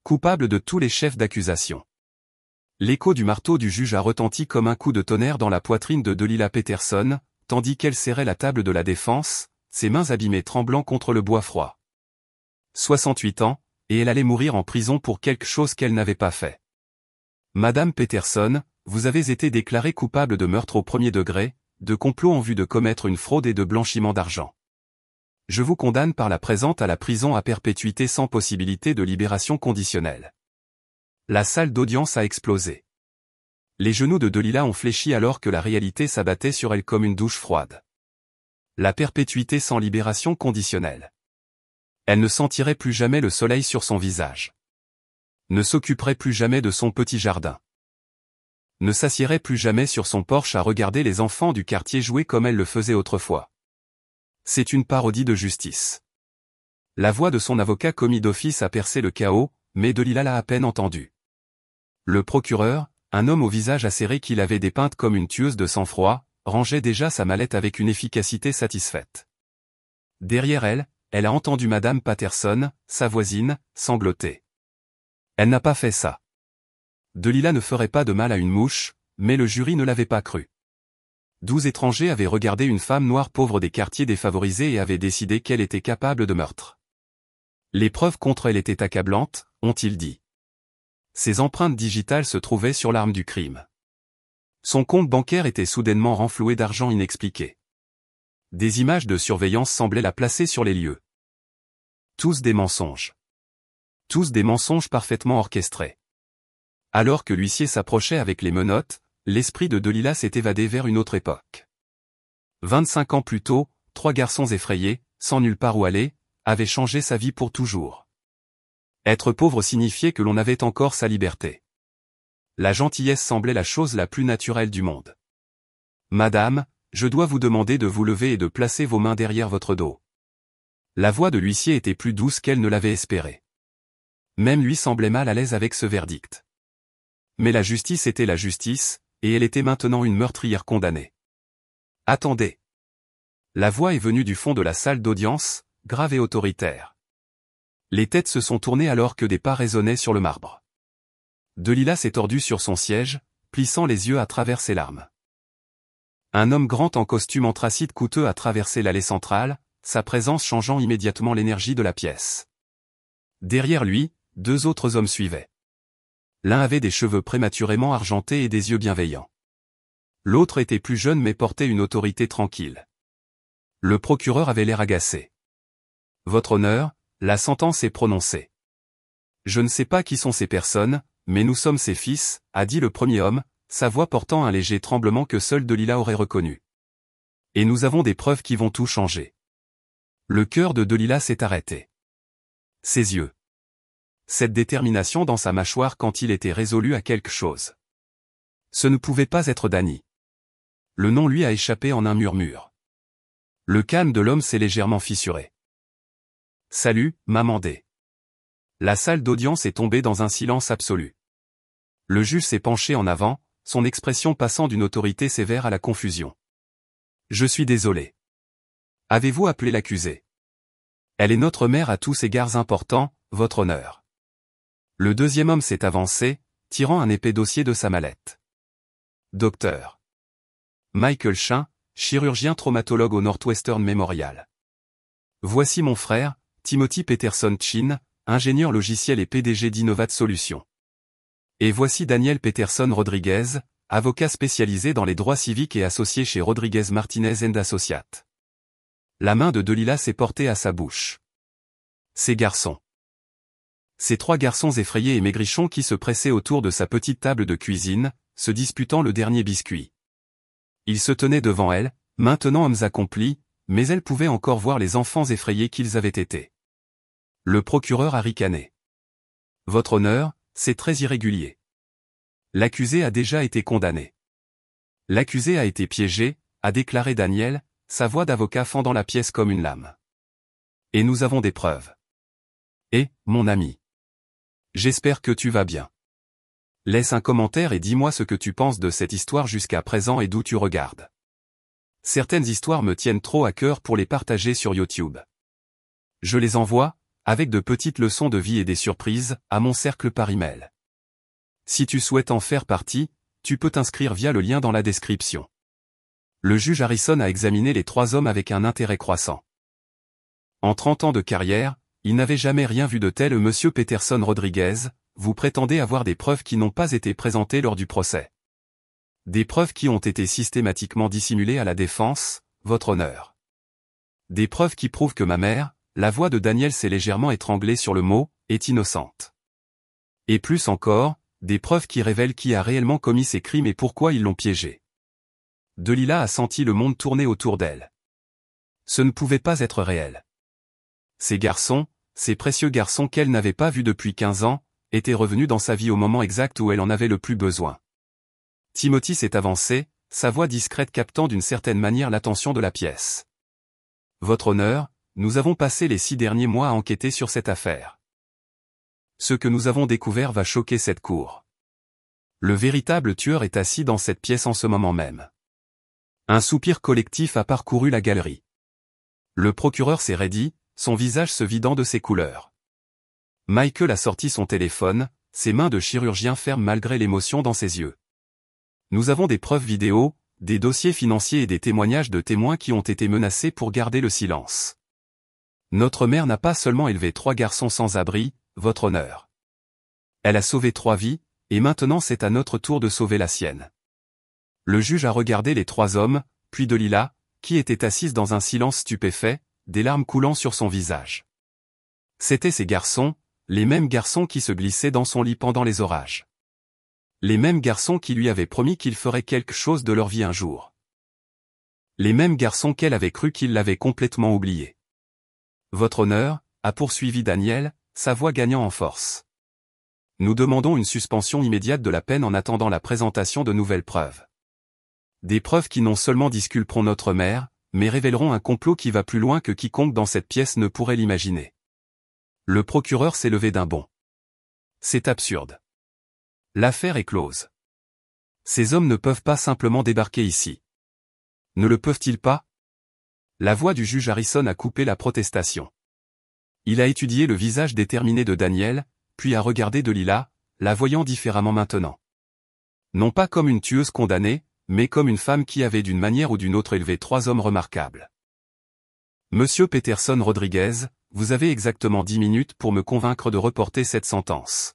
coupable de tous les chefs d'accusation. L'écho du marteau du juge a retenti comme un coup de tonnerre dans la poitrine de Delilah Peterson, tandis qu'elle serrait la table de la défense, ses mains abîmées tremblant contre le bois froid. 68 ans, et elle allait mourir en prison pour quelque chose qu'elle n'avait pas fait. Madame Peterson, vous avez été déclarée coupable de meurtre au premier degré, de complot en vue de commettre une fraude et de blanchiment d'argent. Je vous condamne par la présente à la prison à perpétuité sans possibilité de libération conditionnelle. La salle d'audience a explosé. Les genoux de Delilah ont fléchi alors que la réalité s'abattait sur elle comme une douche froide. La perpétuité sans libération conditionnelle. Elle ne sentirait plus jamais le soleil sur son visage. Ne s'occuperait plus jamais de son petit jardin. Ne s'assiérait plus jamais sur son porche à regarder les enfants du quartier jouer comme elle le faisait autrefois. C'est une parodie de justice. La voix de son avocat commis d'office a percé le chaos, mais Delilah l'a à peine entendu. Le procureur, un homme au visage acéré qui l'avait dépeinte comme une tueuse de sang-froid, rangeait déjà sa mallette avec une efficacité satisfaite. Derrière elle, elle a entendu Madame Patterson, sa voisine, sangloter. Elle n'a pas fait ça. Delilah ne ferait pas de mal à une mouche, mais le jury ne l'avait pas cru. 12 étrangers avaient regardé une femme noire pauvre des quartiers défavorisés et avaient décidé qu'elle était capable de meurtre. Les preuves contre elle étaient accablantes, ont-ils dit. Ses empreintes digitales se trouvaient sur l'arme du crime. Son compte bancaire était soudainement renfloué d'argent inexpliqué. Des images de surveillance semblaient la placer sur les lieux. Tous des mensonges. Tous des mensonges parfaitement orchestrés. Alors que l'huissier s'approchait avec les menottes, l'esprit de Delilah s'est évadé vers une autre époque. 25 ans plus tôt, 3 garçons effrayés, sans nulle part où aller, avaient changé sa vie pour toujours. Être pauvre signifiait que l'on avait encore sa liberté. La gentillesse semblait la chose la plus naturelle du monde. Madame, je dois vous demander de vous lever et de placer vos mains derrière votre dos. La voix de l'huissier était plus douce qu'elle ne l'avait espéré. Même lui semblait mal à l'aise avec ce verdict. Mais la justice était la justice, et elle était maintenant une meurtrière condamnée. Attendez. La voix est venue du fond de la salle d'audience, grave et autoritaire. Les têtes se sont tournées alors que des pas résonnaient sur le marbre. Delilah s'est tordue sur son siège, plissant les yeux à travers ses larmes. Un homme grand en costume anthracite coûteux a traversé l'allée centrale, sa présence changeant immédiatement l'énergie de la pièce. Derrière lui, 2 autres hommes suivaient. L'un avait des cheveux prématurément argentés et des yeux bienveillants. L'autre était plus jeune mais portait une autorité tranquille. Le procureur avait l'air agacé. Votre honneur, la sentence est prononcée. Je ne sais pas qui sont ces personnes, mais nous sommes ses fils, a dit le premier homme, sa voix portant un léger tremblement que seule Delilah aurait reconnu. Et nous avons des preuves qui vont tout changer. Le cœur de Delilah s'est arrêté. Ses yeux. Cette détermination dans sa mâchoire quand il était résolu à quelque chose. Ce ne pouvait pas être Danny. Le nom lui a échappé en un murmure. Le calme de l'homme s'est légèrement fissuré. Salut, maman D. La salle d'audience est tombée dans un silence absolu. Le juge s'est penché en avant, son expression passant d'une autorité sévère à la confusion. Je suis désolé. Avez-vous appelé l'accusée? Elle est notre mère à tous égards importants, votre honneur. Le deuxième homme s'est avancé, tirant un épais dossier de sa mallette. Docteur Michael Chin, chirurgien traumatologue au Northwestern Memorial. Voici mon frère, Timothy Peterson Chin, ingénieur logiciel et PDG d'Innovat Solutions. Et voici Daniel Peterson Rodriguez, avocat spécialisé dans les droits civiques et associé chez Rodriguez Martinez & Associates. La main de Delilah s'est portée à sa bouche. Ces garçons. Ces 3 garçons effrayés et maigrichons qui se pressaient autour de sa petite table de cuisine, se disputant le dernier biscuit. Ils se tenaient devant elle, maintenant hommes accomplis, mais elle pouvait encore voir les enfants effrayés qu'ils avaient été. Le procureur a ricané. Votre honneur, c'est très irrégulier. L'accusé a déjà été condamné. L'accusé a été piégé, a déclaré Daniel, sa voix d'avocat fendant la pièce comme une lame. Et nous avons des preuves. Et, mon ami. J'espère que tu vas bien. Laisse un commentaire et dis-moi ce que tu penses de cette histoire jusqu'à présent et d'où tu regardes. Certaines histoires me tiennent trop à cœur pour les partager sur YouTube. Je les envoie, avec de petites leçons de vie et des surprises, à mon cercle par email. Si tu souhaites en faire partie, tu peux t'inscrire via le lien dans la description. Le juge Harrison a examiné les 3 hommes avec un intérêt croissant. En 30 ans de carrière, il n'avait jamais rien vu de tel. Monsieur Peterson Rodriguez, vous prétendez avoir des preuves qui n'ont pas été présentées lors du procès. Des preuves qui ont été systématiquement dissimulées à la défense, votre honneur. Des preuves qui prouvent que ma mère, la voix de Daniel s'est légèrement étranglée sur le mot, est innocente. Et plus encore, des preuves qui révèlent qui a réellement commis ces crimes et pourquoi ils l'ont piégé. Delilah a senti le monde tourner autour d'elle. Ce ne pouvait pas être réel. Ces garçons, ces précieux garçons qu'elle n'avait pas vus depuis 15 ans, étaient revenus dans sa vie au moment exact où elle en avait le plus besoin. Timothy s'est avancé, sa voix discrète captant d'une certaine manière l'attention de la pièce. Votre honneur, nous avons passé les 6 derniers mois à enquêter sur cette affaire. Ce que nous avons découvert va choquer cette cour. Le véritable tueur est assis dans cette pièce en ce moment même. Un soupir collectif a parcouru la galerie. Le procureur s'est raidi, son visage se vidant de ses couleurs. Michael a sorti son téléphone, ses mains de chirurgien fermes malgré l'émotion dans ses yeux. Nous avons des preuves vidéo, des dossiers financiers et des témoignages de témoins qui ont été menacés pour garder le silence. Notre mère n'a pas seulement élevé 3 garçons sans abri, votre honneur. Elle a sauvé 3 vies, et maintenant c'est à notre tour de sauver la sienne. Le juge a regardé les 3 hommes, puis Delilah, qui était assise dans un silence stupéfait, des larmes coulant sur son visage. C'étaient ces garçons, les mêmes garçons qui se glissaient dans son lit pendant les orages. Les mêmes garçons qui lui avaient promis qu'ils feraient quelque chose de leur vie un jour. Les mêmes garçons qu'elle avait cru qu'ils l'avaient complètement oublié. Votre honneur, a poursuivi Daniel, sa voix gagnant en force. Nous demandons une suspension immédiate de la peine en attendant la présentation de nouvelles preuves. Des preuves qui non seulement disculperont notre mère, mais révéleront un complot qui va plus loin que quiconque dans cette pièce ne pourrait l'imaginer. Le procureur s'est levé d'un bond. C'est absurde. L'affaire est close. Ces hommes ne peuvent pas simplement débarquer ici. Ne le peuvent-ils pas? La voix du juge Harrison a coupé la protestation. Il a étudié le visage déterminé de Daniel, puis a regardé Delilah, la voyant différemment maintenant. Non pas comme une tueuse condamnée, mais comme une femme qui avait d'une manière ou d'une autre élevé 3 hommes remarquables. Monsieur Peterson Rodriguez, vous avez exactement 10 minutes pour me convaincre de reporter cette sentence.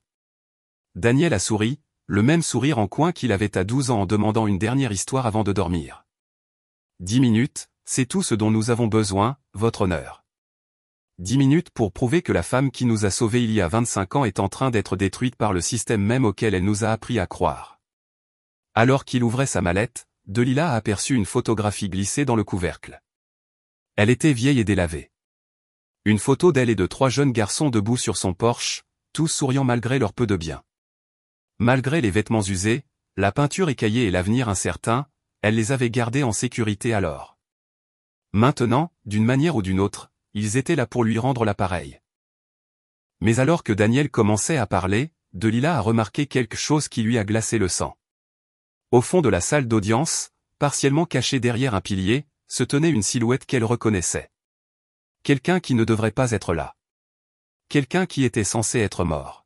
Daniel a souri, le même sourire en coin qu'il avait à 12 ans en demandant une dernière histoire avant de dormir. 10 minutes, c'est tout ce dont nous avons besoin, votre honneur. 10 minutes pour prouver que la femme qui nous a sauvés il y a 25 ans est en train d'être détruite par le système même auquel elle nous a appris à croire. Alors qu'il ouvrait sa mallette, Delilah a aperçu une photographie glissée dans le couvercle. Elle était vieille et délavée. Une photo d'elle et de 3 jeunes garçons debout sur son porche, tous souriant malgré leur peu de bien. Malgré les vêtements usés, la peinture écaillée et l'avenir incertain, elle les avait gardés en sécurité alors. Maintenant, d'une manière ou d'une autre, ils étaient là pour lui rendre l'appareil. Mais alors que Daniel commençait à parler, Delilah a remarqué quelque chose qui lui a glacé le sang. Au fond de la salle d'audience, partiellement cachée derrière un pilier, se tenait une silhouette qu'elle reconnaissait. Quelqu'un qui ne devrait pas être là. Quelqu'un qui était censé être mort.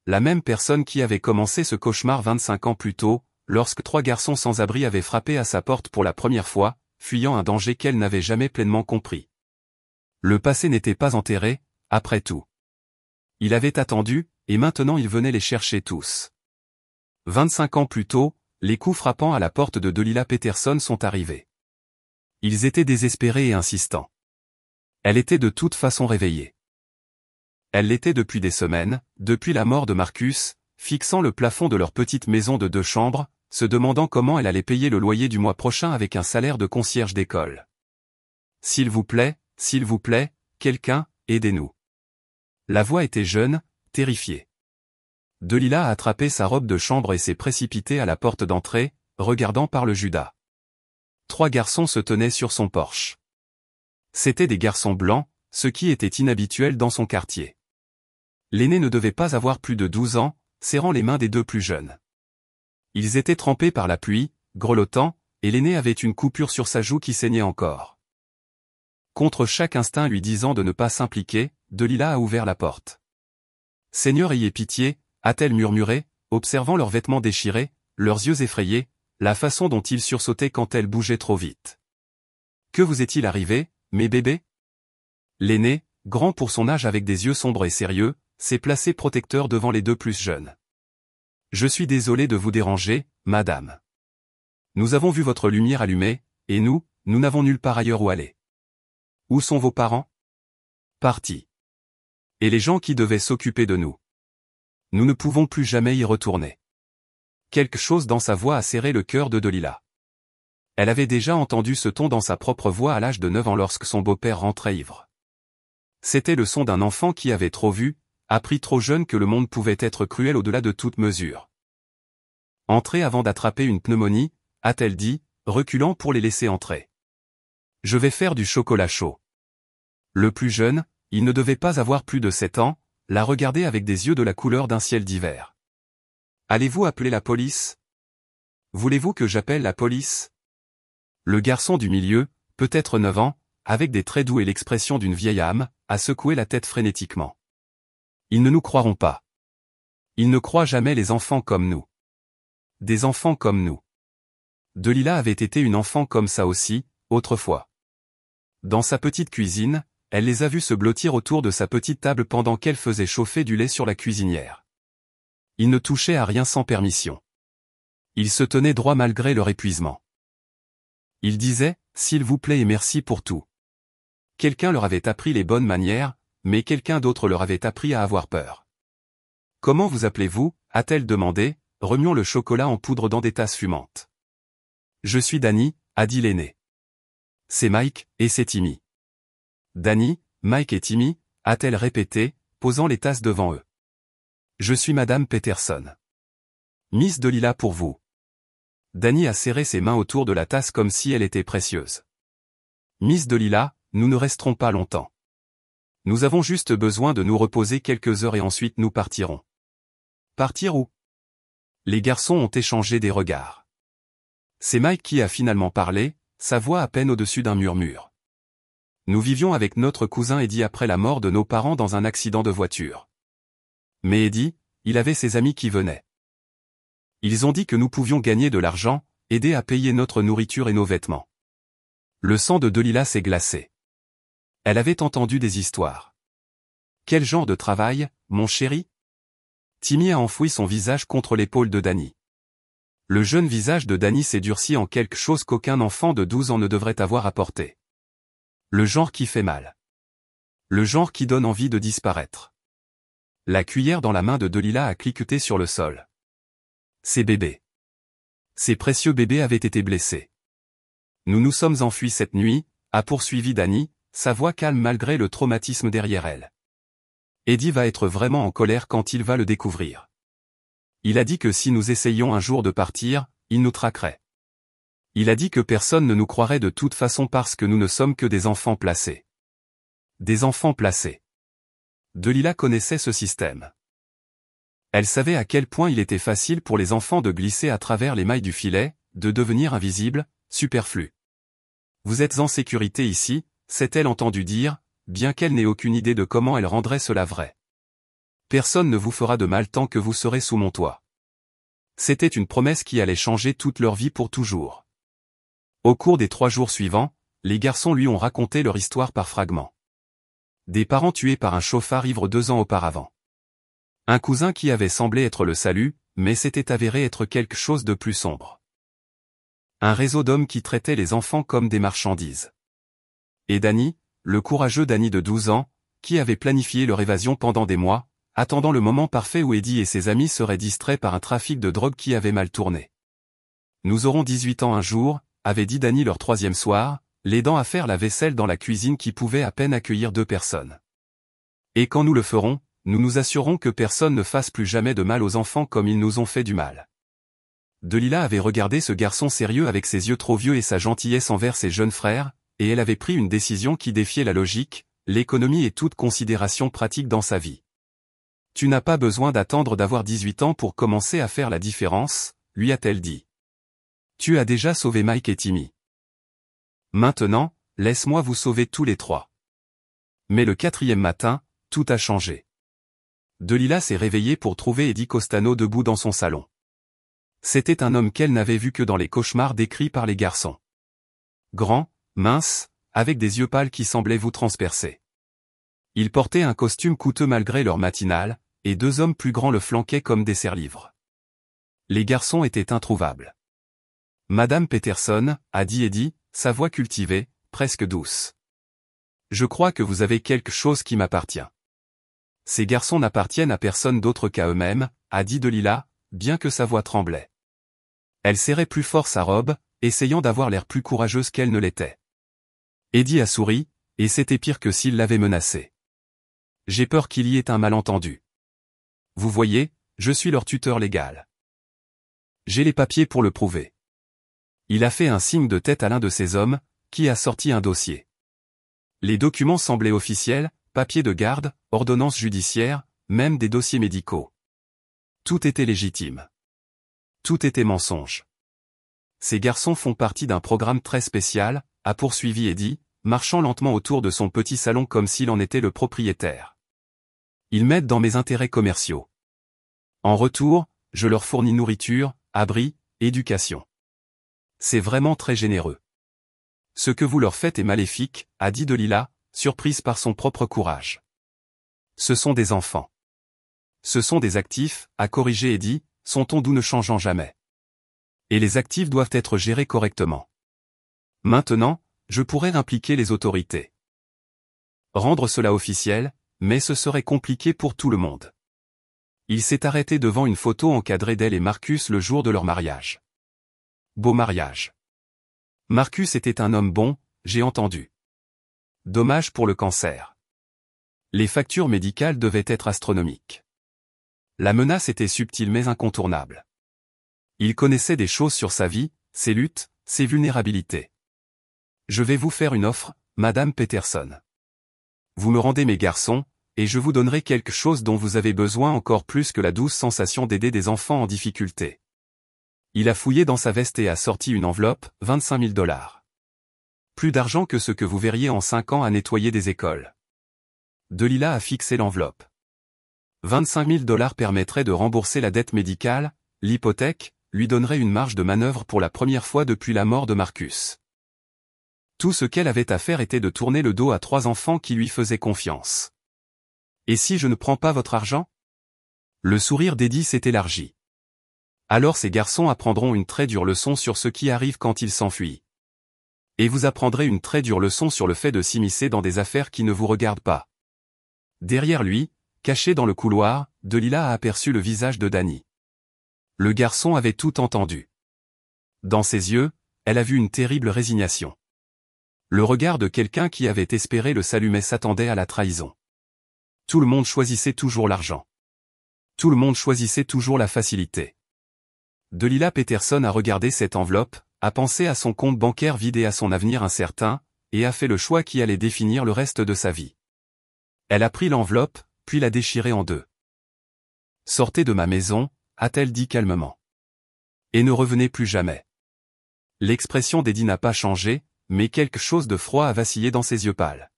La même personne qui avait commencé ce cauchemar 25 ans plus tôt, lorsque 3 garçons sans abri avaient frappé à sa porte pour la première fois, fuyant un danger qu'elle n'avait jamais pleinement compris. Le passé n'était pas enterré, après tout. Il avait attendu, et maintenant il venait les chercher tous. 25 ans plus tôt, les coups frappant à la porte de Delilah Peterson sont arrivés. Ils étaient désespérés et insistants. Elle était de toute façon réveillée. Elle l'était depuis des semaines, depuis la mort de Marcus, fixant le plafond de leur petite maison de 2 chambres, se demandant comment elle allait payer le loyer du mois prochain avec un salaire de concierge d'école. S'il vous plaît, quelqu'un, aidez-nous. La voix était jeune, terrifiée. Delilah a attrapé sa robe de chambre et s'est précipitée à la porte d'entrée, regardant par le Judas. 3 garçons se tenaient sur son porche. C'étaient des garçons blancs, ce qui était inhabituel dans son quartier. L'aîné ne devait pas avoir plus de 12 ans, serrant les mains des 2 plus jeunes. Ils étaient trempés par la pluie, grelottants, et l'aîné avait une coupure sur sa joue qui saignait encore. Contre chaque instinct lui disant de ne pas s'impliquer, Delila a ouvert la porte. « Seigneur, ayez pitié », a-t-elle murmuré, observant leurs vêtements déchirés, leurs yeux effrayés, la façon dont ils sursautaient quand elle bougeait trop vite. « Que vous est-il arrivé, mes bébés ?» L'aîné, grand pour son âge avec des yeux sombres et sérieux, s'est placé protecteur devant les deux plus jeunes. « Je suis désolé de vous déranger, madame. Nous avons vu votre lumière allumée, et nous n'avons nulle part ailleurs où aller. Où sont vos parents ? Partis. Et les gens qui devaient s'occuper de nous. Nous ne pouvons plus jamais y retourner. » Quelque chose dans sa voix a serré le cœur de Delila. Elle avait déjà entendu ce ton dans sa propre voix à l'âge de 9 ans lorsque son beau-père rentrait ivre. C'était le son d'un enfant qui avait trop vu, appris trop jeune que le monde pouvait être cruel au-delà de toute mesure. « Entrez avant d'attraper une pneumonie », a-t-elle dit, reculant pour les laisser entrer. « Je vais faire du chocolat chaud. » Le plus jeune, il ne devait pas avoir plus de 7 ans, la regardait avec des yeux de la couleur d'un ciel d'hiver. « Allez-vous appeler la police ? Voulez-vous que j'appelle la police ? » Le garçon du milieu, peut-être 9 ans, avec des traits doux et l'expression d'une vieille âme, a secoué la tête frénétiquement. « Ils ne nous croiront pas. Ils ne croient jamais les enfants comme nous. Des enfants comme nous. » Delila avait été une enfant comme ça aussi, autrefois. Dans sa petite cuisine, elle les a vus se blottir autour de sa petite table pendant qu'elle faisait chauffer du lait sur la cuisinière. Ils ne touchaient à rien sans permission. Ils se tenaient droit malgré leur épuisement. Ils disaient « S'il vous plaît et merci pour tout ». Quelqu'un leur avait appris les bonnes manières, mais quelqu'un d'autre leur avait appris à avoir peur. « Comment vous appelez-vous » a-t-elle demandé, remuant le chocolat en poudre dans des tasses fumantes. « Je suis Danny » a dit l'aîné. « C'est Mike, et c'est Timmy. » Danny, Mike et Timmy, a-t-elle répété, posant les tasses devant eux. « Je suis Madame Peterson. Miss Delila pour vous. » Danny a serré ses mains autour de la tasse comme si elle était précieuse. « Miss Delila, nous ne resterons pas longtemps. Nous avons juste besoin de nous reposer quelques heures et ensuite nous partirons. » Partir où ? Les garçons ont échangé des regards. C'est Mike qui a finalement parlé, sa voix à peine au-dessus d'un murmure. Nous vivions avec notre cousin Eddie après la mort de nos parents dans un accident de voiture. Mais Eddie, il avait ses amis qui venaient. Ils ont dit que nous pouvions gagner de l'argent, aider à payer notre nourriture et nos vêtements. Le sang de Delila s'est glacé. Elle avait entendu des histoires. Quel genre de travail, mon chéri ? Timmy a enfoui son visage contre l'épaule de Danny. Le jeune visage de Danny s'est durci en quelque chose qu'aucun enfant de 12 ans ne devrait avoir à porter. Le genre qui fait mal. Le genre qui donne envie de disparaître. La cuillère dans la main de Delila a cliqueté sur le sol. Ces bébés. Ces précieux bébés avaient été blessés. Nous nous sommes enfuis cette nuit, a poursuivi Danny, sa voix calme malgré le traumatisme derrière elle. Eddie va être vraiment en colère quand il va le découvrir. Il a dit que si nous essayions un jour de partir, il nous traquerait. Il a dit que personne ne nous croirait de toute façon parce que nous ne sommes que des enfants placés. Des enfants placés. Delila connaissait ce système. Elle savait à quel point il était facile pour les enfants de glisser à travers les mailles du filet, de devenir invisibles, superflus. Vous êtes en sécurité ici, s'est-elle entendu dire, bien qu'elle n'ait aucune idée de comment elle rendrait cela vrai. Personne ne vous fera de mal tant que vous serez sous mon toit. C'était une promesse qui allait changer toute leur vie pour toujours. Au cours des 3 jours suivants, les garçons lui ont raconté leur histoire par fragments. Des parents tués par un chauffard ivre 2 ans auparavant. Un cousin qui avait semblé être le salut, mais s'était avéré être quelque chose de plus sombre. Un réseau d'hommes qui traitaient les enfants comme des marchandises. Et Danny, le courageux Danny de 12 ans, qui avait planifié leur évasion pendant des mois, attendant le moment parfait où Eddie et ses amis seraient distraits par un trafic de drogue qui avait mal tourné. Nous aurons 18 ans un jour, avait dit Danny leur 3e soir, l'aidant à faire la vaisselle dans la cuisine qui pouvait à peine accueillir 2 personnes. Et quand nous le ferons, nous nous assurerons que personne ne fasse plus jamais de mal aux enfants comme ils nous ont fait du mal. Delila avait regardé ce garçon sérieux avec ses yeux trop vieux et sa gentillesse envers ses jeunes frères, et elle avait pris une décision qui défiait la logique, l'économie et toute considération pratique dans sa vie. Tu n'as pas besoin d'attendre d'avoir 18 ans pour commencer à faire la différence, lui a-t-elle dit. Tu as déjà sauvé Mike et Timmy. Maintenant, laisse-moi vous sauver tous les 3. Mais le 4e matin, Tout a changé. Delila s'est réveillée pour trouver Eddie Costano debout dans son salon. C'était un homme qu'elle n'avait vu que dans les cauchemars décrits par les garçons. Grand, mince, avec des yeux pâles qui semblaient vous transpercer. Il portait un costume coûteux malgré l'heure matinale, et deux hommes plus grands le flanquaient comme des serre-livres. Les garçons étaient introuvables. Madame Peterson, a dit Eddie, sa voix cultivée, presque douce. Je crois que vous avez quelque chose qui m'appartient. Ces garçons n'appartiennent à personne d'autre qu'à eux-mêmes, a dit Delila, bien que sa voix tremblait. Elle serrait plus fort sa robe, essayant d'avoir l'air plus courageuse qu'elle ne l'était. Eddie a souri, et c'était pire que s'il l'avait menacée. J'ai peur qu'il y ait un malentendu. Vous voyez, je suis leur tuteur légal. J'ai les papiers pour le prouver. Il a fait un signe de tête à l'un de ces hommes, qui a sorti un dossier. Les documents semblaient officiels, papiers de garde, ordonnances judiciaires, même des dossiers médicaux. Tout était légitime. Tout était mensonge. Ces garçons font partie d'un programme très spécial, a poursuivi Eddie, marchant lentement autour de son petit salon comme s'il en était le propriétaire. Ils m'aident dans mes intérêts commerciaux. En retour, je leur fournis nourriture, abri, éducation. C'est vraiment très généreux. Ce que vous leur faites est maléfique, a dit Delila, surprise par son propre courage. Ce sont des enfants. Ce sont des actifs, a corrigé Eddie, son ton doux ne changeant jamais. Et les actifs doivent être gérés correctement. Maintenant, je pourrais impliquer les autorités. Rendre cela officiel, mais ce serait compliqué pour tout le monde. Il s'est arrêté devant une photo encadrée d'elle et Marcus le jour de leur mariage. Beau mariage. Marcus était un homme bon, j'ai entendu. Dommage pour le cancer. Les factures médicales devaient être astronomiques. La menace était subtile mais incontournable. Il connaissait des choses sur sa vie, ses luttes, ses vulnérabilités. Je vais vous faire une offre, Madame Peterson. Vous me rendez mes garçons, et je vous donnerai quelque chose dont vous avez besoin encore plus que la douce sensation d'aider des enfants en difficulté. Il a fouillé dans sa veste et a sorti une enveloppe, 25 000 $. Plus d'argent que ce que vous verriez en 5 ans à nettoyer des écoles. Delila a fixé l'enveloppe. 25 000 $ permettraient de rembourser la dette médicale, l'hypothèque, lui donnerait une marge de manœuvre pour la première fois depuis la mort de Marcus. Tout ce qu'elle avait à faire était de tourner le dos à 3 enfants qui lui faisaient confiance. Et si je ne prends pas votre argent? Le sourire d'Eddie s'est élargi. Alors ces garçons apprendront une très dure leçon sur ce qui arrive quand ils s'enfuient. Et vous apprendrez une très dure leçon sur le fait de s'immiscer dans des affaires qui ne vous regardent pas. Derrière lui, caché dans le couloir, Delila a aperçu le visage de Danny. Le garçon avait tout entendu. Dans ses yeux, elle a vu une terrible résignation. Le regard de quelqu'un qui avait espéré le salut mais s'attendait à la trahison. Tout le monde choisissait toujours l'argent. Tout le monde choisissait toujours la facilité. Delila Peterson a regardé cette enveloppe, a pensé à son compte bancaire vide et à son avenir incertain, et a fait le choix qui allait définir le reste de sa vie. Elle a pris l'enveloppe, puis l'a déchirée en deux. « Sortez de ma maison », a-t-elle dit calmement. « Et ne revenez plus jamais. » L'expression d'Eddie n'a pas changé, mais quelque chose de froid a vacillé dans ses yeux pâles.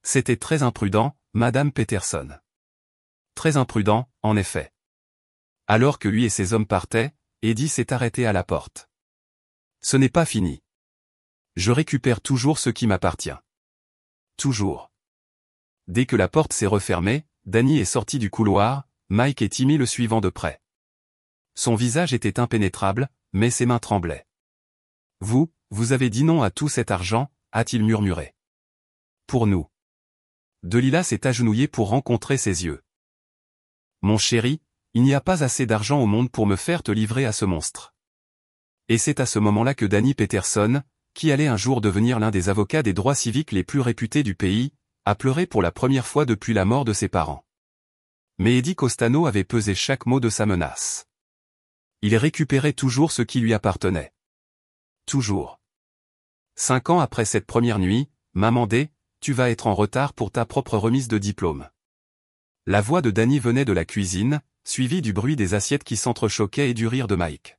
C'était très imprudent, Madame Peterson. Très imprudent, en effet. Alors que lui et ses hommes partaient, Eddie s'est arrêté à la porte. Ce n'est pas fini. Je récupère toujours ce qui m'appartient. Toujours. Dès que la porte s'est refermée, Danny est sorti du couloir, Mike et Timmy le suivant de près. Son visage était impénétrable, mais ses mains tremblaient. Vous avez dit non à tout cet argent, a-t-il murmuré. Pour nous. Delila s'est agenouillée pour rencontrer ses yeux. Mon chéri, il n'y a pas assez d'argent au monde pour me faire te livrer à ce monstre. Et c'est à ce moment-là que Danny Peterson, qui allait un jour devenir l'un des avocats des droits civiques les plus réputés du pays, a pleuré pour la première fois depuis la mort de ses parents. Mais Eddie Costano avait pesé chaque mot de sa menace. Il récupérait toujours ce qui lui appartenait. Toujours. 5 ans après cette première nuit, Maman D, tu vas être en retard pour ta propre remise de diplôme. La voix de Danny venait de la cuisine, suivie du bruit des assiettes qui s'entrechoquaient et du rire de Mike.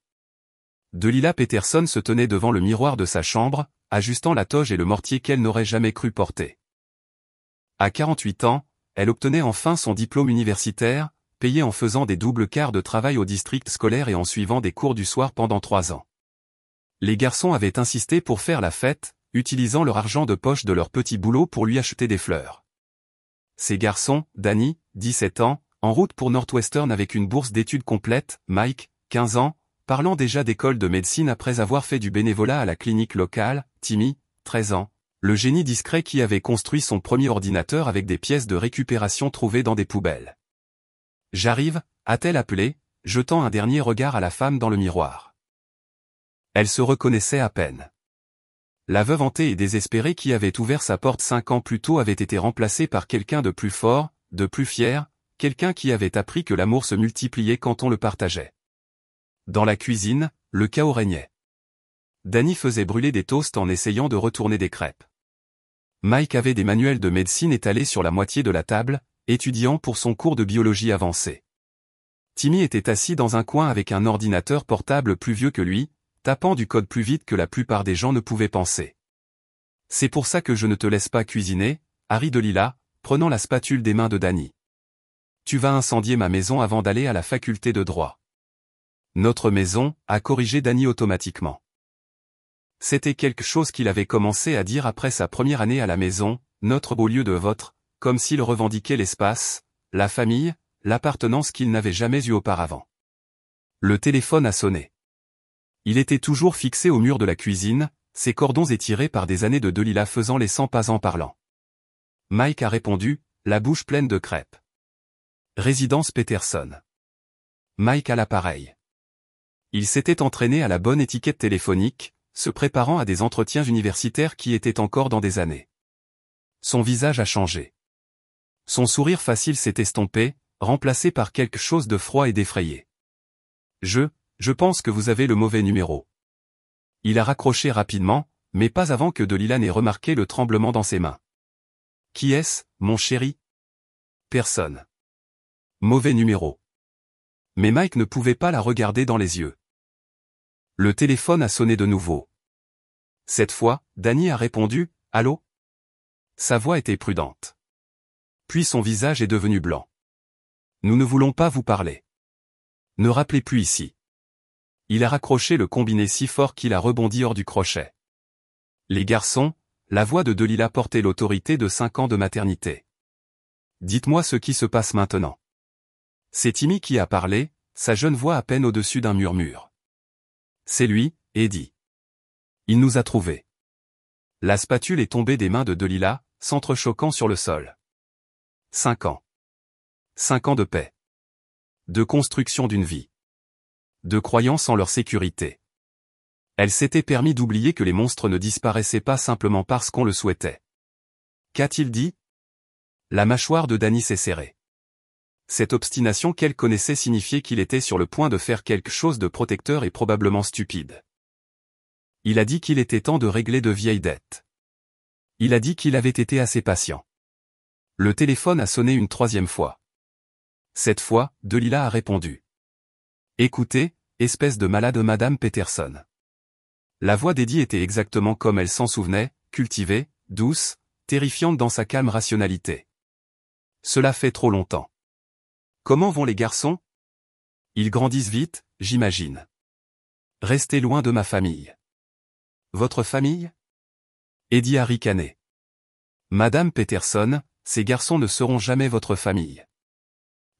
Delila Peterson se tenait devant le miroir de sa chambre, ajustant la toge et le mortier qu'elle n'aurait jamais cru porter. À 48 ans, elle obtenait enfin son diplôme universitaire, payée en faisant des doubles quarts de travail au district scolaire et en suivant des cours du soir pendant 3 ans. Les garçons avaient insisté pour faire la fête, utilisant leur argent de poche de leur petit boulot pour lui acheter des fleurs. Ces garçons, Danny, 17 ans, en route pour Northwestern avec une bourse d'études complète, Mike, 15 ans, parlant déjà d'école de médecine après avoir fait du bénévolat à la clinique locale, Timmy, 13 ans, le génie discret qui avait construit son premier ordinateur avec des pièces de récupération trouvées dans des poubelles. « J'arrive » a-t-elle appelé, jetant un dernier regard à la femme dans le miroir. Elle se reconnaissait à peine. La veuve hantée et désespérée qui avait ouvert sa porte 5 ans plus tôt avait été remplacée par quelqu'un de plus fort, de plus fier, quelqu'un qui avait appris que l'amour se multipliait quand on le partageait. Dans la cuisine, le chaos régnait. Danny faisait brûler des toasts en essayant de retourner des crêpes. Mike avait des manuels de médecine étalés sur la moitié de la table, étudiant pour son cours de biologie avancée. Timmy était assis dans un coin avec un ordinateur portable plus vieux que lui, tapant du code plus vite que la plupart des gens ne pouvaient penser. « C'est pour ça que je ne te laisse pas cuisiner, Harry Delila, prenant la spatule des mains de Danny. Tu vas incendier ma maison avant d'aller à la faculté de droit. » Notre maison, a corrigé Danny automatiquement. C'était quelque chose qu'il avait commencé à dire après sa première année à la maison, notre au lieu de votre, comme s'il revendiquait l'espace, la famille, l'appartenance qu'il n'avait jamais eue auparavant. Le téléphone a sonné. Il était toujours fixé au mur de la cuisine, ses cordons étirés par des années de Delila faisant les 100 pas en parlant. Mike a répondu, la bouche pleine de crêpes. Résidence Peterson. Mike à l'appareil. Il s'était entraîné à la bonne étiquette téléphonique, se préparant à des entretiens universitaires qui étaient encore dans des années. Son visage a changé. Son sourire facile s'est estompé, remplacé par quelque chose de froid et d'effrayé. Je pense que vous avez le mauvais numéro. Il a raccroché rapidement, mais pas avant que Delila n'ait remarqué le tremblement dans ses mains. Qui est-ce, mon chéri? Personne. Mauvais numéro. Mais Mike ne pouvait pas la regarder dans les yeux. Le téléphone a sonné de nouveau. Cette fois, Danny a répondu, « Allô ?» Sa voix était prudente. Puis son visage est devenu blanc. « Nous ne voulons pas vous parler. Ne rappelez plus ici. » Il a raccroché le combiné si fort qu'il a rebondi hors du crochet. Les garçons, la voix de Delila portait l'autorité de 5 ans de maternité. Dites-moi ce qui se passe maintenant. C'est Timmy qui a parlé, sa jeune voix à peine au-dessus d'un murmure. C'est lui, Eddie. Il nous a trouvés. La spatule est tombée des mains de Delila, s'entrechoquant sur le sol. 5 ans. 5 ans de paix. De construction d'une vie. De croyance en leur sécurité. Elle s'était permis d'oublier que les monstres ne disparaissaient pas simplement parce qu'on le souhaitait. Qu'a-t-il dit? La mâchoire de Danny s'est serrée. Cette obstination qu'elle connaissait signifiait qu'il était sur le point de faire quelque chose de protecteur et probablement stupide. Il a dit qu'il était temps de régler de vieilles dettes. Il a dit qu'il avait été assez patient. Le téléphone a sonné une 3e fois. Cette fois, Delila a répondu. Écoutez, espèce de malade Madame Peterson. La voix d'Eddie était exactement comme elle s'en souvenait, cultivée, douce, terrifiante dans sa calme rationalité. Cela fait trop longtemps. Comment vont les garçons? Ils grandissent vite, j'imagine. Restez loin de ma famille. Votre famille? Eddie a ricané. Madame Peterson, ces garçons ne seront jamais votre famille.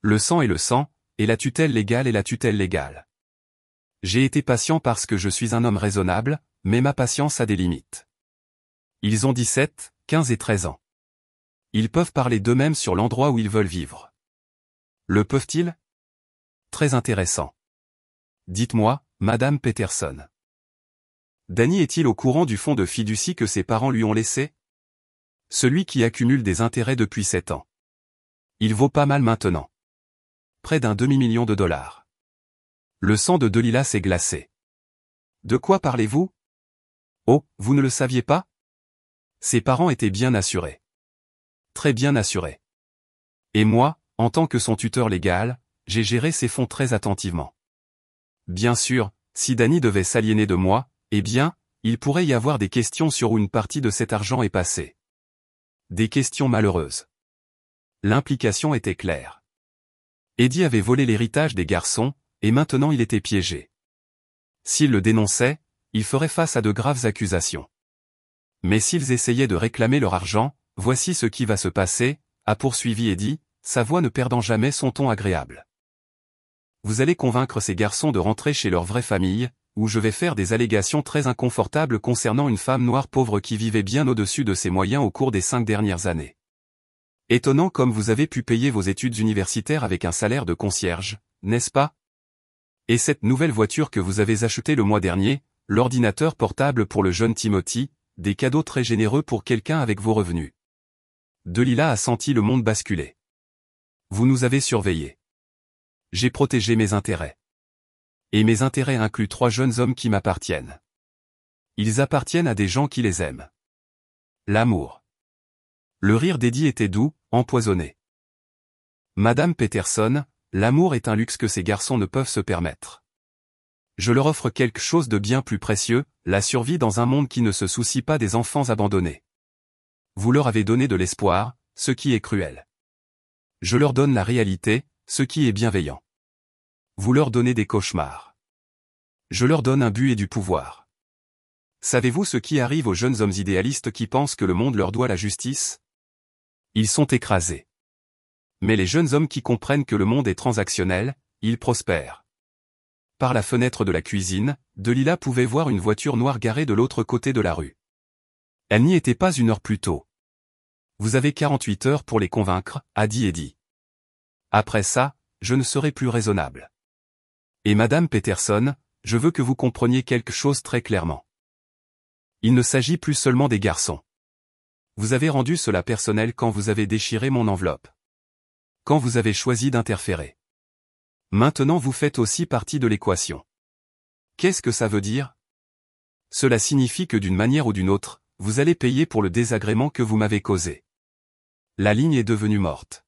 Le sang est le sang, et la tutelle légale est la tutelle légale. J'ai été patient parce que je suis un homme raisonnable, mais ma patience a des limites. Ils ont 17, 15 et 13 ans. Ils peuvent parler d'eux-mêmes sur l'endroit où ils veulent vivre. Le peuvent-ils? Très intéressant. Dites-moi, Madame Peterson. Danny est-il au courant du fonds de fiducie que ses parents lui ont laissé? Celui qui accumule des intérêts depuis 7 ans. Il vaut pas mal maintenant. Près d'un demi-million de dollars. Le sang de Delila s'est glacé. De quoi parlez-vous? Oh, vous ne le saviez pas? Ses parents étaient bien assurés. Très bien assurés. Et moi, en tant que son tuteur légal, j'ai géré ses fonds très attentivement. Bien sûr, si Danny devait s'aliéner de moi, eh bien, il pourrait y avoir des questions sur où une partie de cet argent est passée. Des questions malheureuses. L'implication était claire. Eddie avait volé l'héritage des garçons, et maintenant il était piégé. S'il le dénonçait, il ferait face à de graves accusations. Mais s'ils essayaient de réclamer leur argent, voici ce qui va se passer, a poursuivi Eddie, sa voix ne perdant jamais son ton agréable. Vous allez convaincre ces garçons de rentrer chez leur vraie famille, où je vais faire des allégations très inconfortables concernant une femme noire pauvre qui vivait bien au-dessus de ses moyens au cours des 5 dernières années. Étonnant comme vous avez pu payer vos études universitaires avec un salaire de concierge, n'est-ce pas? Et cette nouvelle voiture que vous avez achetée le mois dernier, l'ordinateur portable pour le jeune Timothy, des cadeaux très généreux pour quelqu'un avec vos revenus. Delilah a senti le monde basculer. Vous nous avez surveillés. J'ai protégé mes intérêts. Et mes intérêts incluent 3 jeunes hommes qui m'appartiennent. Ils appartiennent à des gens qui les aiment. L'amour. Le rire d'Eddie était doux, empoisonné. Madame Peterson, l'amour est un luxe que ces garçons ne peuvent se permettre. Je leur offre quelque chose de bien plus précieux, la survie dans un monde qui ne se soucie pas des enfants abandonnés. Vous leur avez donné de l'espoir, ce qui est cruel. Je leur donne la réalité, ce qui est bienveillant. Vous leur donnez des cauchemars. Je leur donne un but et du pouvoir. Savez-vous ce qui arrive aux jeunes hommes idéalistes qui pensent que le monde leur doit la justice? Ils sont écrasés. Mais les jeunes hommes qui comprennent que le monde est transactionnel, ils prospèrent. Par la fenêtre de la cuisine, Delilah pouvait voir une voiture noire garée de l'autre côté de la rue. Elle n'y était pas 1 heure plus tôt. Vous avez 48 heures pour les convaincre, a dit Eddie. Après ça, je ne serai plus raisonnable. Et Madame Peterson, je veux que vous compreniez quelque chose très clairement. Il ne s'agit plus seulement des garçons. Vous avez rendu cela personnel quand vous avez déchiré mon enveloppe. Quand vous avez choisi d'interférer. Maintenant vous faites aussi partie de l'équation. Qu'est-ce que ça veut dire? Cela signifie que d'une manière ou d'une autre, vous allez payer pour le désagrément que vous m'avez causé. La ligne est devenue morte.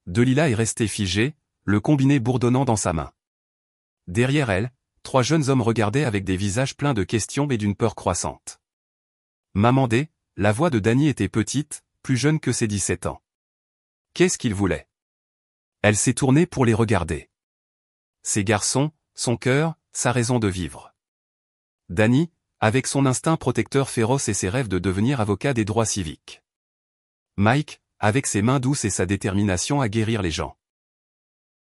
Delilah est restée figée, le combiné bourdonnant dans sa main. Derrière elle, 3 jeunes hommes regardaient avec des visages pleins de questions et d'une peur croissante. Mamandé, la voix de Danny était petite, plus jeune que ses 17 ans. Qu'est-ce qu'il voulait? Elle s'est tournée pour les regarder. Ces garçons, son cœur, sa raison de vivre. Danny, avec son instinct protecteur féroce et ses rêves de devenir avocat des droits civiques. Mike, avec ses mains douces et sa détermination à guérir les gens.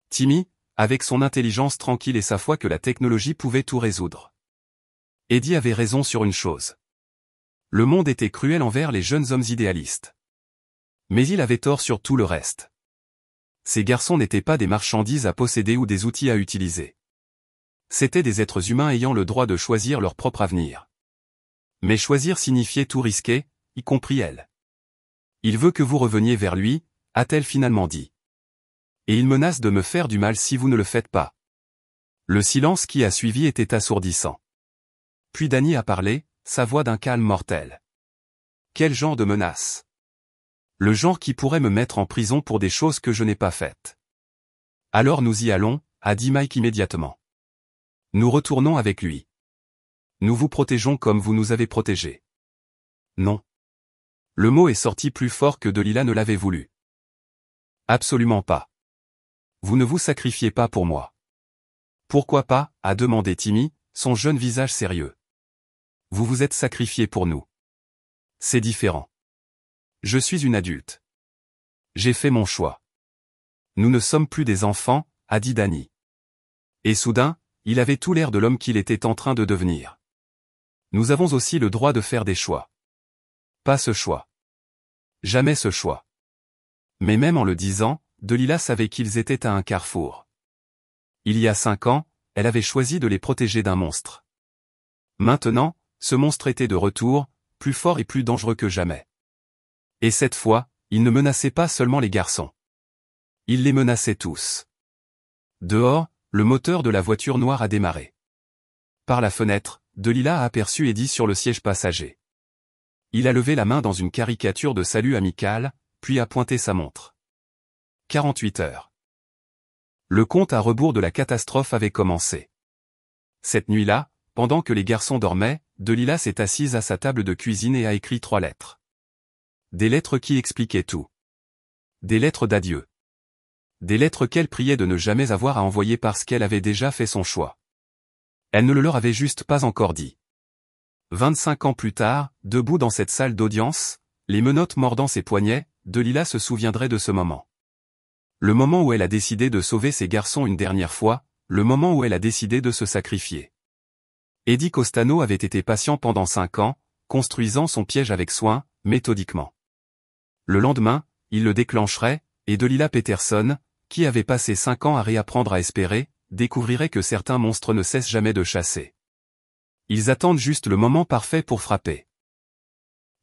Timmy, avec son intelligence tranquille et sa foi que la technologie pouvait tout résoudre. Eddie avait raison sur une chose. Le monde était cruel envers les jeunes hommes idéalistes. Mais il avait tort sur tout le reste. Ces garçons n'étaient pas des marchandises à posséder ou des outils à utiliser. C'étaient des êtres humains ayant le droit de choisir leur propre avenir. Mais choisir signifiait tout risquer, y compris elle. Il veut que vous reveniez vers lui, a-t-elle finalement dit. Et il menace de me faire du mal si vous ne le faites pas. Le silence qui a suivi était assourdissant. Puis Danny a parlé, sa voix d'un calme mortel. Quel genre de menace? Le genre qui pourrait me mettre en prison pour des choses que je n'ai pas faites. Alors nous y allons, a dit Mike immédiatement. Nous retournons avec lui. Nous vous protégeons comme vous nous avez protégés. Non. Le mot est sorti plus fort que Delilah ne l'avait voulu. Absolument pas. Vous ne vous sacrifiez pas pour moi. Pourquoi pas, a demandé Timmy, son jeune visage sérieux. Vous vous êtes sacrifié pour nous. C'est différent. Je suis une adulte. J'ai fait mon choix. Nous ne sommes plus des enfants, a dit Danny. Et soudain, il avait tout l'air de l'homme qu'il était en train de devenir. Nous avons aussi le droit de faire des choix. Pas ce choix. Jamais ce choix. Mais même en le disant, Delilah savait qu'ils étaient à un carrefour. Il y a 5 ans, elle avait choisi de les protéger d'un monstre. Maintenant, ce monstre était de retour, plus fort et plus dangereux que jamais. Et cette fois, il ne menaçait pas seulement les garçons. Il les menaçait tous. Dehors, le moteur de la voiture noire a démarré. Par la fenêtre, Delilah a aperçu Eddie sur le siège passager. Il a levé la main dans une caricature de salut amical, puis a pointé sa montre. 48 heures. Le compte à rebours de la catastrophe avait commencé. Cette nuit-là, pendant que les garçons dormaient, Delilah s'est assise à sa table de cuisine et a écrit 3 lettres. Des lettres qui expliquaient tout. Des lettres d'adieu. Des lettres qu'elle priait de ne jamais avoir à envoyer parce qu'elle avait déjà fait son choix. Elle ne le leur avait juste pas encore dit. 25 ans plus tard, debout dans cette salle d'audience, les menottes mordant ses poignets, Delilah se souviendrait de ce moment. Le moment où elle a décidé de sauver ses garçons une dernière fois, le moment où elle a décidé de se sacrifier. Eddie Costano avait été patient pendant 5 ans, construisant son piège avec soin, méthodiquement. Le lendemain, il le déclencherait, et Delilah Peterson, qui avait passé 5 ans à réapprendre à espérer, découvrirait que certains monstres ne cessent jamais de chasser. Ils attendent juste le moment parfait pour frapper.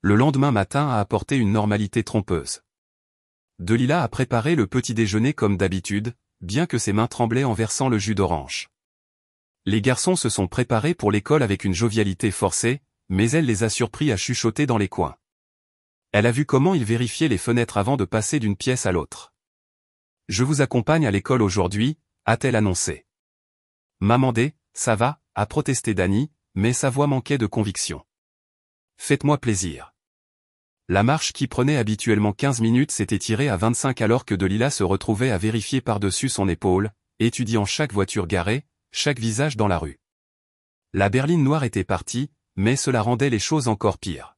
Le lendemain matin a apporté une normalité trompeuse. Delilah a préparé le petit déjeuner comme d'habitude, bien que ses mains tremblaient en versant le jus d'orange. Les garçons se sont préparés pour l'école avec une jovialité forcée, mais elle les a surpris à chuchoter dans les coins. Elle a vu comment ils vérifiaient les fenêtres avant de passer d'une pièce à l'autre. « Je vous accompagne à l'école aujourd'hui », a-t-elle annoncé. « Maman D, ça va », a protesté Danny, mais sa voix manquait de conviction. « Faites-moi plaisir. » La marche qui prenait habituellement 15 minutes s'est étirée à 25 alors que Delilah se retrouvait à vérifier par-dessus son épaule, étudiant chaque voiture garée, chaque visage dans la rue. La berline noire était partie, mais cela rendait les choses encore pires.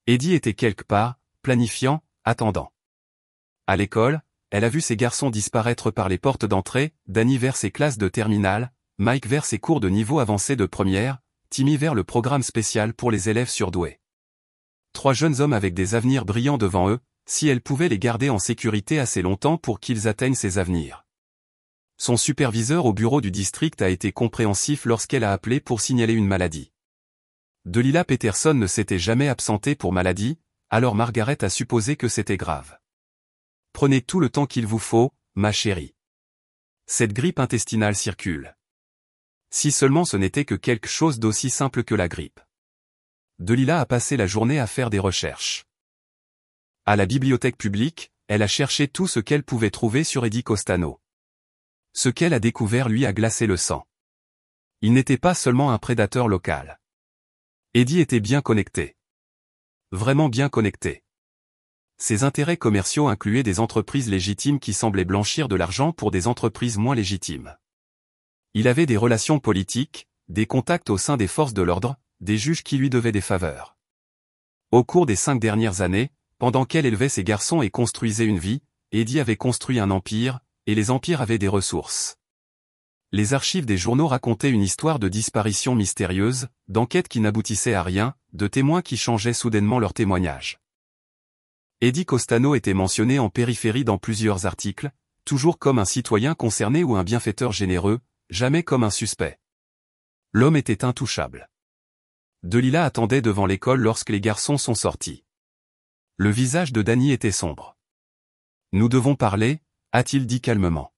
Eddie était quelque part, planifiant, attendant. À l'école, elle a vu ses garçons disparaître par les portes d'entrée, Danny vers ses classes de terminale, Mike vers ses cours de niveau avancé de première, Timmy vers le programme spécial pour les élèves surdoués. 3 jeunes hommes avec des avenirs brillants devant eux, si elle pouvait les garder en sécurité assez longtemps pour qu'ils atteignent ces avenirs. Son superviseur au bureau du district a été compréhensif lorsqu'elle a appelé pour signaler une maladie. Delilah Peterson ne s'était jamais absentée pour maladie, alors Margaret a supposé que c'était grave. « Prenez tout le temps qu'il vous faut, ma chérie. Cette grippe intestinale circule. » Si seulement ce n'était que quelque chose d'aussi simple que la grippe. Delilah a passé la journée à faire des recherches. À la bibliothèque publique, elle a cherché tout ce qu'elle pouvait trouver sur Eddie Costano. Ce qu'elle a découvert lui a glacé le sang. Il n'était pas seulement un prédateur local. Eddie était bien connecté. Vraiment bien connecté. Ses intérêts commerciaux incluaient des entreprises légitimes qui semblaient blanchir de l'argent pour des entreprises moins légitimes. Il avait des relations politiques, des contacts au sein des forces de l'ordre, des juges qui lui devaient des faveurs. Au cours des 5 dernières années, pendant qu'elle élevait ses garçons et construisait une vie, Eddie avait construit un empire, et les empires avaient des ressources. Les archives des journaux racontaient une histoire de disparition mystérieuse, d'enquêtes qui n'aboutissaient à rien, de témoins qui changeaient soudainement leurs témoignages. Eddie Costano était mentionné en périphérie dans plusieurs articles, toujours comme un citoyen concerné ou un bienfaiteur généreux, jamais comme un suspect. L'homme était intouchable. Delilah attendait devant l'école lorsque les garçons sont sortis. Le visage de Danny était sombre. « Nous devons parler », a-t-il dit calmement.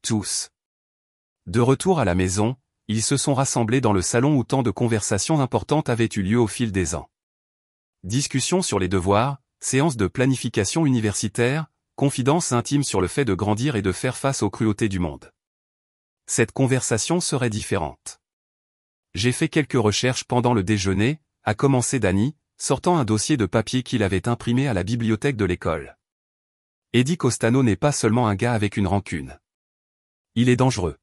Tous. De retour à la maison, ils se sont rassemblés dans le salon où tant de conversations importantes avaient eu lieu au fil des ans. Discussions sur les devoirs, séances de planification universitaire, confidences intimes sur le fait de grandir et de faire face aux cruautés du monde. Cette conversation serait différente. J'ai fait quelques recherches pendant le déjeuner, a commencé Danny, sortant un dossier de papier qu'il avait imprimé à la bibliothèque de l'école. Eddie Costano n'est pas seulement un gars avec une rancune. Il est dangereux.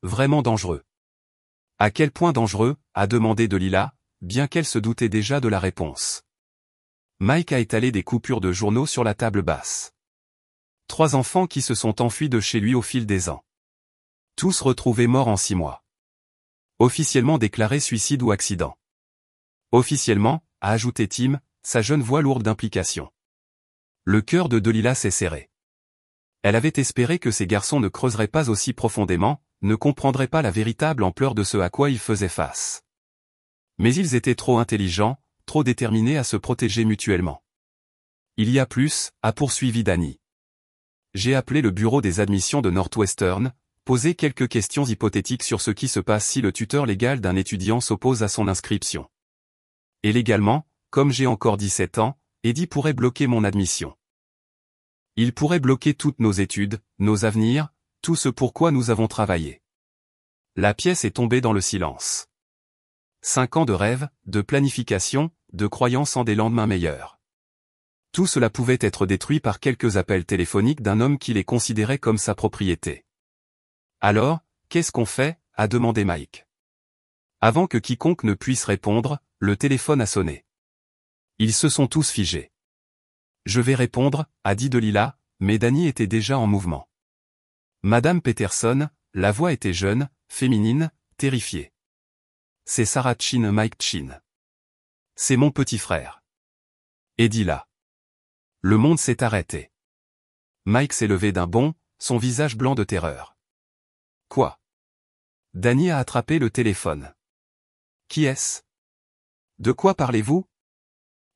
Vraiment dangereux. À quel point dangereux, a demandé Delilah, bien qu'elle se doutait déjà de la réponse. Mike a étalé des coupures de journaux sur la table basse. 3 enfants qui se sont enfuis de chez lui au fil des ans. Tous retrouvés morts en 6 mois. Officiellement déclaré suicide ou accident. Officiellement, a ajouté Tim, sa jeune voix lourde d'implication. Le cœur de Delilah s'est serré. Elle avait espéré que ces garçons ne creuseraient pas aussi profondément, ne comprendraient pas la véritable ampleur de ce à quoi ils faisaient face. Mais ils étaient trop intelligents, trop déterminés à se protéger mutuellement. Il y a plus, a poursuivi Danny. J'ai appelé le bureau des admissions de Northwestern, posé quelques questions hypothétiques sur ce qui se passe si le tuteur légal d'un étudiant s'oppose à son inscription. Et légalement, comme j'ai encore 17 ans, Eddie pourrait bloquer mon admission. Il pourrait bloquer toutes nos études, nos avenirs, tout ce pour quoi nous avons travaillé. La pièce est tombée dans le silence. 5 ans de rêve, de planification, de croyance en des lendemains meilleurs. Tout cela pouvait être détruit par quelques appels téléphoniques d'un homme qui les considérait comme sa propriété. Alors, qu'est-ce qu'on fait? A demandé Mike. Avant que quiconque ne puisse répondre, le téléphone a sonné. Ils se sont tous figés. Je vais répondre, a dit Delilah, mais Danny était déjà en mouvement. Madame Peterson, la voix était jeune, féminine, terrifiée. C'est Sarah Chin, Mike Chin. C'est mon petit frère. Eddie là. Le monde s'est arrêté. Mike s'est levé d'un bond, son visage blanc de terreur. Quoi? Danny a attrapé le téléphone. Qui est-ce? De quoi parlez-vous?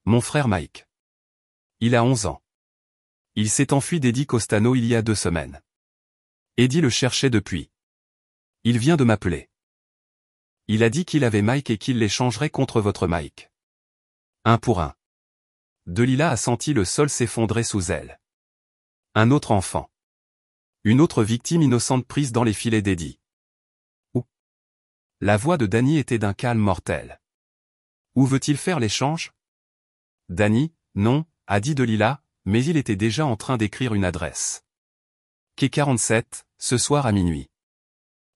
Mon frère Mike. Il a 11 ans. Il s'est enfui d'Eddie Costano il y a 2 semaines. Eddie le cherchait depuis. Il vient de m'appeler. Il a dit qu'il avait Mike et qu'il l'échangerait contre votre Mike. 1 pour 1. Delilah a senti le sol s'effondrer sous elle. Un autre enfant. Une autre victime innocente prise dans les filets d'Eddie. Où? La voix de Danny était d'un calme mortel. Où veut-il faire l'échange? Danny, non, a dit Delilah, mais il était déjà en train d'écrire une adresse. Quai 47, ce soir à minuit.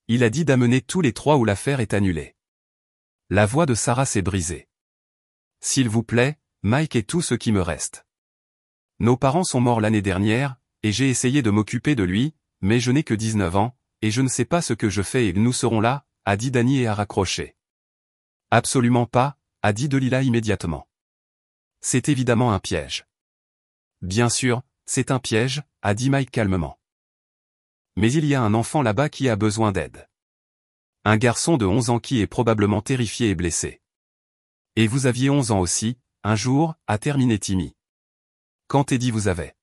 Il a dit d'amener tous les 3 où l'affaire est annulée. La voix de Sarah s'est brisée. S'il vous plaît, Mike est tout ce qui me reste. Nos parents sont morts l'année dernière, et j'ai essayé de m'occuper de lui, mais je n'ai que 19 ans, et je ne sais pas ce que je fais et nous serons là, a dit Danny et a raccroché. Absolument pas, a dit Delilah immédiatement. C'est évidemment un piège. Bien sûr, c'est un piège, a dit Mike calmement. Mais il y a un enfant là-bas qui a besoin d'aide. Un garçon de 11 ans qui est probablement terrifié et blessé. Et vous aviez 11 ans aussi, un jour, a terminé Timmy. Quand Eddie vous avait.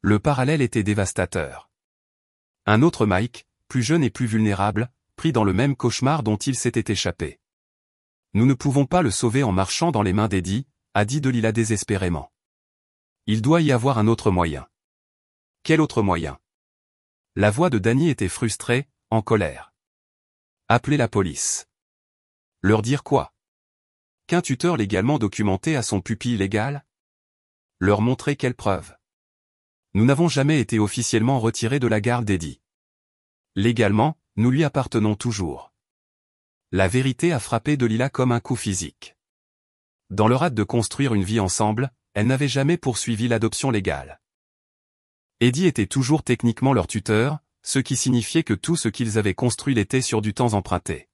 Le parallèle était dévastateur. Un autre Mike, plus jeune et plus vulnérable, pris dans le même cauchemar dont il s'était échappé. Nous ne pouvons pas le sauver en marchant dans les mains d'Eddie, a dit Delilah désespérément. Il doit y avoir un autre moyen. Quel autre moyen? La voix de Danny était frustrée, en colère. Appeler la police. Leur dire quoi? Qu'un tuteur légalement documenté a son pupille légale? Leur montrer quelle preuve? Nous n'avons jamais été officiellement retirés de la garde d'Eddie. Légalement, nous lui appartenons toujours. La vérité a frappé Delilah comme un coup physique. Dans leur hâte de construire une vie ensemble, elle n'avait jamais poursuivi l'adoption légale. Eddie était toujours techniquement leur tuteur, ce qui signifiait que tout ce qu'ils avaient construit l'était sur du temps emprunté.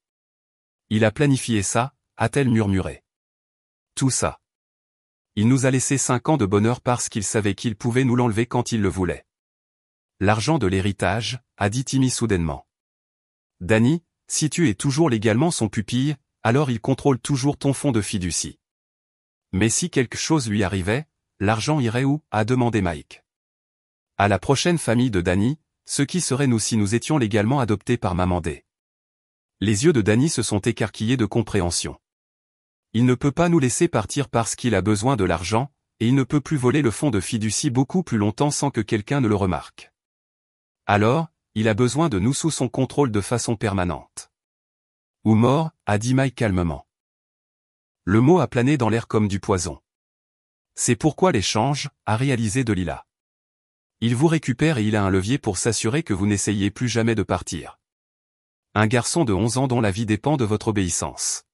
Il a planifié ça, a-t-elle murmuré. Tout ça. Il nous a laissé 5 ans de bonheur parce qu'il savait qu'il pouvait nous l'enlever quand il le voulait. L'argent de l'héritage, a dit Timmy soudainement. Danny, si tu es toujours légalement son pupille, alors il contrôle toujours ton fonds de fiducie. Mais si quelque chose lui arrivait, l'argent irait où? A demandé Mike. À la prochaine famille de Danny, ce qui serait nous si nous étions légalement adoptés par Maman D. Les yeux de Danny se sont écarquillés de compréhension. Il ne peut pas nous laisser partir parce qu'il a besoin de l'argent, et il ne peut plus voler le fonds de fiducie beaucoup plus longtemps sans que quelqu'un ne le remarque. Alors, il a besoin de nous sous son contrôle de façon permanente. Ou mort, a dit Mike calmement. Le mot a plané dans l'air comme du poison. C'est pourquoi l'échange, a réalisé Delilah. Il vous récupère et il a un levier pour s'assurer que vous n'essayez plus jamais de partir. Un garçon de 11 ans dont la vie dépend de votre obéissance.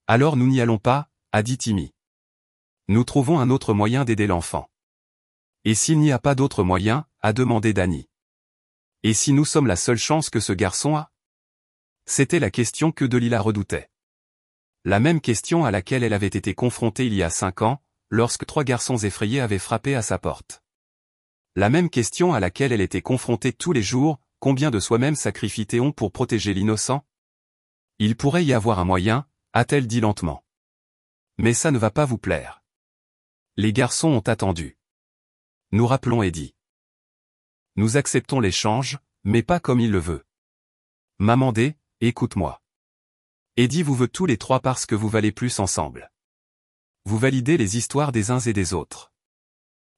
Alors nous n'y allons pas, a dit Timmy. Nous trouvons un autre moyen d'aider l'enfant. Et s'il n'y a pas d'autre moyen, a demandé Danny. Et si nous sommes la seule chance que ce garçon a? C'était la question que Delilah redoutait. La même question à laquelle elle avait été confrontée il y a 5 ans, lorsque 3 garçons effrayés avaient frappé à sa porte. La même question à laquelle elle était confrontée tous les jours, combien de soi-même sacrifie-t-on pour protéger l'innocent? Il pourrait y avoir un moyen, a-t-elle dit lentement. Mais ça ne va pas vous plaire. Les garçons ont attendu. Nous rappelons Eddie. Nous acceptons l'échange, mais pas comme il le veut. Maman D, écoute-moi. Eddie vous veut tous les 3 parce que vous valez plus ensemble. Vous validez les histoires des uns et des autres.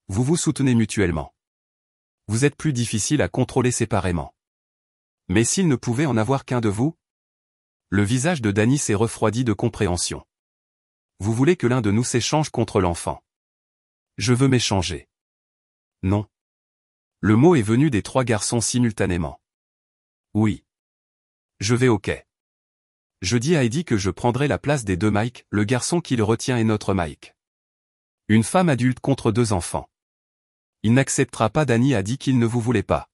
Vous vous soutenez mutuellement. Vous êtes plus difficile à contrôler séparément. Mais s'il ne pouvait en avoir qu'un de vous? Le visage de Danny s'est refroidi de compréhension. Vous voulez que l'un de nous s'échange contre l'enfant. Je veux m'échanger. Non. Le mot est venu des 3 garçons simultanément. Oui. Je vais au quai. Je dis à Eddie que je prendrai la place des 2 Mike, le garçon qui le retient est notre Mike. Une femme adulte contre 2 enfants. Il n'acceptera pas. Danny a dit qu'il ne vous voulait pas.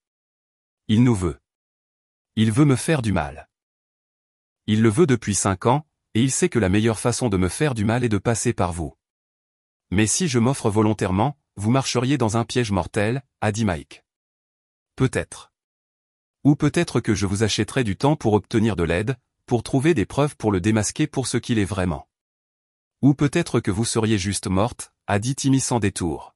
Il nous veut. Il veut me faire du mal. Il le veut depuis 5 ans, et il sait que la meilleure façon de me faire du mal est de passer par vous. Mais si je m'offre volontairement, vous marcheriez dans un piège mortel, a dit Mike. Peut-être. Ou peut-être que je vous achèterai du temps pour obtenir de l'aide, pour trouver des preuves pour le démasquer pour ce qu'il est vraiment. Ou peut-être que vous seriez juste morte, a dit Timmy sans détour.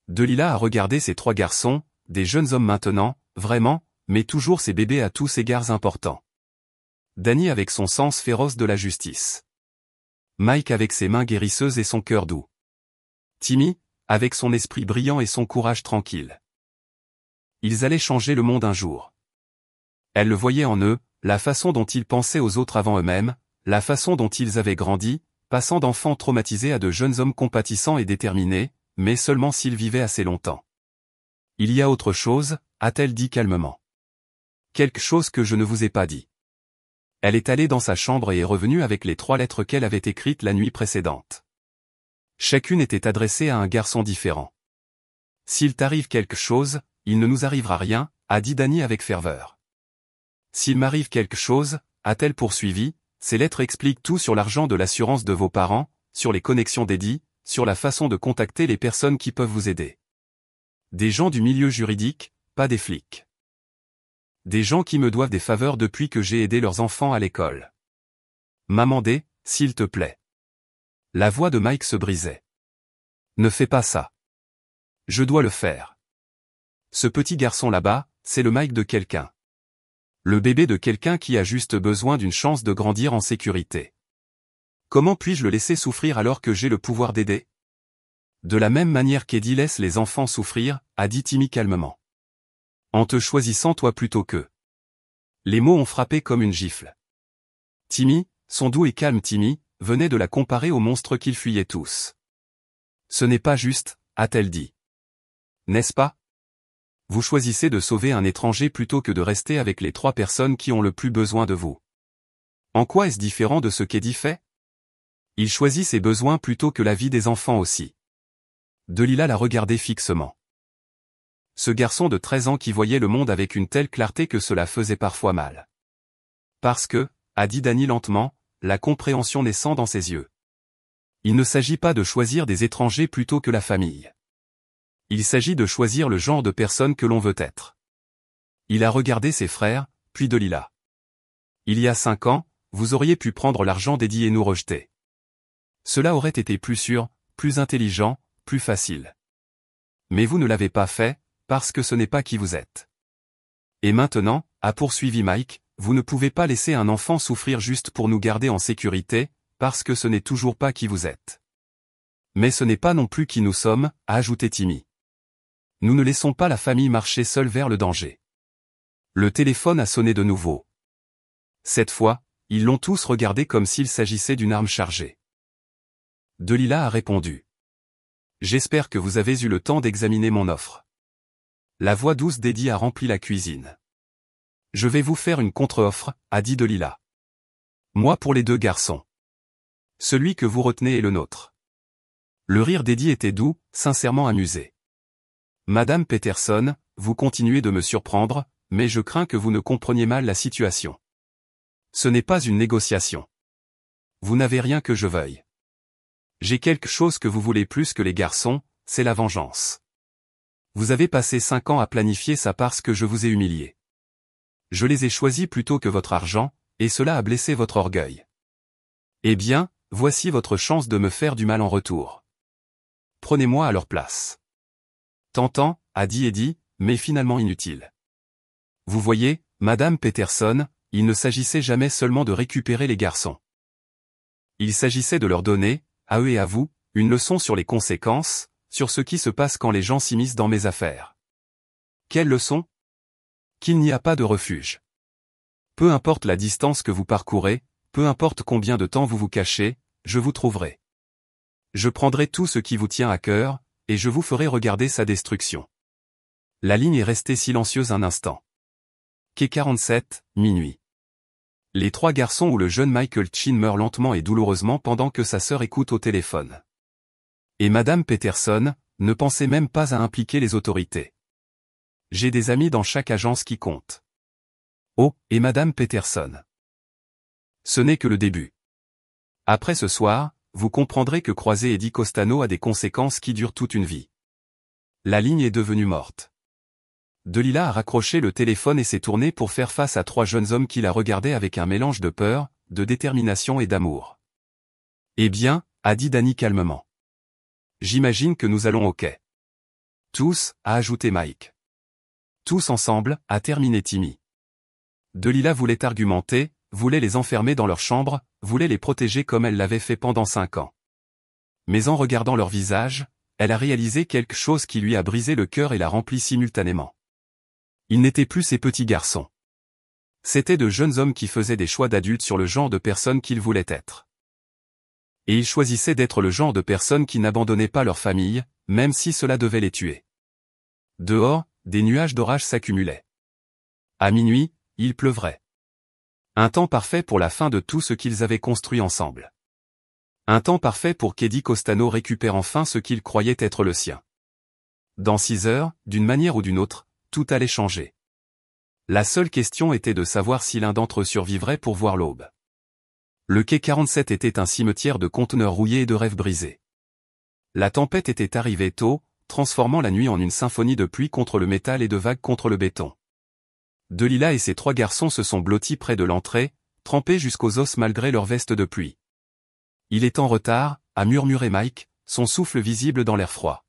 Delilah a regardé ces 3 garçons, des jeunes hommes maintenant, vraiment, mais toujours ces bébés à tous égards importants. Danny avec son sens féroce de la justice. Mike avec ses mains guérisseuses et son cœur doux. Timmy, avec son esprit brillant et son courage tranquille. Ils allaient changer le monde un jour. Elle le voyait en eux, la façon dont ils pensaient aux autres avant eux-mêmes, la façon dont ils avaient grandi, passant d'enfants traumatisés à de jeunes hommes compatissants et déterminés, mais seulement s'ils vivaient assez longtemps. Il y a autre chose, a-t-elle dit calmement. Quelque chose que je ne vous ai pas dit. Elle est allée dans sa chambre et est revenue avec les 3 lettres qu'elle avait écrites la nuit précédente. Chacune était adressée à un garçon différent. S'il t'arrive quelque chose, il ne nous arrivera rien, a dit Danny avec ferveur. S'il m'arrive quelque chose, a-t-elle poursuivi, ces lettres expliquent tout sur l'argent de l'assurance de vos parents, sur les connexions d'Eddie, sur la façon de contacter les personnes qui peuvent vous aider. Des gens du milieu juridique, pas des flics. Des gens qui me doivent des faveurs depuis que j'ai aidé leurs enfants à l'école. M'amender, s'il te plaît. La voix de Mike se brisait. Ne fais pas ça. Je dois le faire. Ce petit garçon là-bas, c'est le Mike de quelqu'un. Le bébé de quelqu'un qui a juste besoin d'une chance de grandir en sécurité. Comment puis-je le laisser souffrir alors que j'ai le pouvoir d'aider? De la même manière qu'Eddie laisse les enfants souffrir, a dit Timmy calmement. En te choisissant toi plutôt qu'eux. Les mots ont frappé comme une gifle. Timmy, son doux et calme Timmy, venait de la comparer aux monstres qu'ils fuyaient tous. Ce n'est pas juste, a-t-elle dit. N'est-ce pas? Vous choisissez de sauver un étranger plutôt que de rester avec les 3 personnes qui ont le plus besoin de vous. En quoi est-ce différent de ce qu'Eddie fait? Il choisit ses besoins plutôt que la vie des enfants aussi. Delilah la regardait fixement. Ce garçon de 13 ans qui voyait le monde avec une telle clarté que cela faisait parfois mal. Parce que, a dit Danny lentement, la compréhension naissant dans ses yeux. Il ne s'agit pas de choisir des étrangers plutôt que la famille. Il s'agit de choisir le genre de personne que l'on veut être. Il a regardé ses frères, puis Delilah. Il y a 5 ans, vous auriez pu prendre l'argent d'Eddie et nous rejeter. Cela aurait été plus sûr, plus intelligent, plus facile. Mais vous ne l'avez pas fait, parce que ce n'est pas qui vous êtes. Et maintenant, a poursuivi Mike, vous ne pouvez pas laisser un enfant souffrir juste pour nous garder en sécurité, parce que ce n'est toujours pas qui vous êtes. Mais ce n'est pas non plus qui nous sommes, a ajouté Timmy. Nous ne laissons pas la famille marcher seule vers le danger. Le téléphone a sonné de nouveau. Cette fois, ils l'ont tous regardé comme s'il s'agissait d'une arme chargée. Delilah a répondu. J'espère que vous avez eu le temps d'examiner mon offre. La voix douce d'Eddie a rempli la cuisine. Je vais vous faire une contre-offre, a dit Delilah. Moi pour les 2 garçons. Celui que vous retenez est le nôtre. Le rire d'Eddie était doux, sincèrement amusé. Madame Peterson, vous continuez de me surprendre, mais je crains que vous ne compreniez mal la situation. Ce n'est pas une négociation. Vous n'avez rien que je veuille. J'ai quelque chose que vous voulez plus que les garçons, c'est la vengeance. Vous avez passé 5 ans à planifier ça parce que je vous ai humilié. Je les ai choisis plutôt que votre argent, et cela a blessé votre orgueil. Eh bien, voici votre chance de me faire du mal en retour. Prenez-moi à leur place. Tentant, a dit Eddie, mais finalement inutile. Vous voyez, Madame Peterson, il ne s'agissait jamais seulement de récupérer les garçons. Il s'agissait de leur donner, à eux et à vous, une leçon sur les conséquences, sur ce qui se passe quand les gens s'immiscent dans mes affaires. Quelle leçon? Qu'il n'y a pas de refuge. Peu importe la distance que vous parcourez, peu importe combien de temps vous vous cachez, je vous trouverai. Je prendrai tout ce qui vous tient à cœur, et je vous ferai regarder sa destruction. La ligne est restée silencieuse un instant. Quai 47, minuit. Les trois garçons où le jeune Michael Chin meurt lentement et douloureusement pendant que sa sœur écoute au téléphone. Et Madame Peterson ne pensait même pas à impliquer les autorités. J'ai des amis dans chaque agence qui comptent. Oh, et Madame Peterson. Ce n'est que le début. Après ce soir, vous comprendrez que croiser Eddie Costano a des conséquences qui durent toute une vie. La ligne est devenue morte. Delilah a raccroché le téléphone et s'est tournée pour faire face à trois jeunes hommes qui la regardaient avec un mélange de peur, de détermination et d'amour. Eh bien, a dit Danny calmement. J'imagine que nous allons au quai. Tous, a ajouté Mike. Tous ensemble, a terminé Timmy. Delilah voulait argumenter, voulait les enfermer dans leur chambre, voulait les protéger comme elle l'avait fait pendant 5 ans. Mais en regardant leur visage, elle a réalisé quelque chose qui lui a brisé le cœur et l'a rempli simultanément. Ils n'étaient plus ces petits garçons. C'étaient de jeunes hommes qui faisaient des choix d'adultes sur le genre de personnes qu'ils voulaient être. Et ils choisissaient d'être le genre de personnes qui n'abandonnaient pas leur famille, même si cela devait les tuer. Dehors, des nuages d'orage s'accumulaient. À minuit, il pleuvrait. Un temps parfait pour la fin de tout ce qu'ils avaient construit ensemble. Un temps parfait pour qu'Eddie Costano récupère enfin ce qu'il croyait être le sien. Dans 6 heures, d'une manière ou d'une autre, tout allait changer. La seule question était de savoir si l'un d'entre eux survivrait pour voir l'aube. Le quai 47 était un cimetière de conteneurs rouillés et de rêves brisés. La tempête était arrivée tôt, transformant la nuit en une symphonie de pluie contre le métal et de vagues contre le béton. Delilah et ses trois garçons se sont blottis près de l'entrée, trempés jusqu'aux os malgré leur veste de pluie. Il est en retard, a murmuré Mike, son souffle visible dans l'air froid.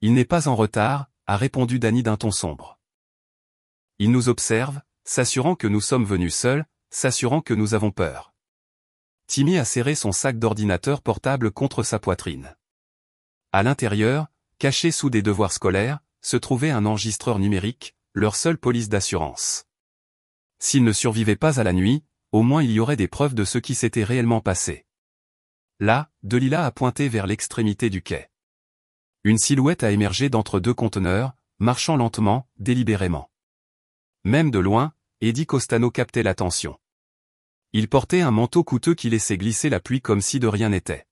Il n'est pas en retard, a répondu Danny d'un ton sombre. Il nous observe, s'assurant que nous sommes venus seuls, s'assurant que nous avons peur. Timmy a serré son sac d'ordinateur portable contre sa poitrine. À l'intérieur, caché sous des devoirs scolaires, se trouvait un enregistreur numérique, leur seule police d'assurance. S'ils ne survivaient pas à la nuit, au moins il y aurait des preuves de ce qui s'était réellement passé. Là, Delilah a pointé vers l'extrémité du quai. Une silhouette a émergé d'entre deux conteneurs, marchant lentement, délibérément. Même de loin, Eddie Costano captait l'attention. Il portait un manteau coûteux qui laissait glisser la pluie comme si de rien n'était.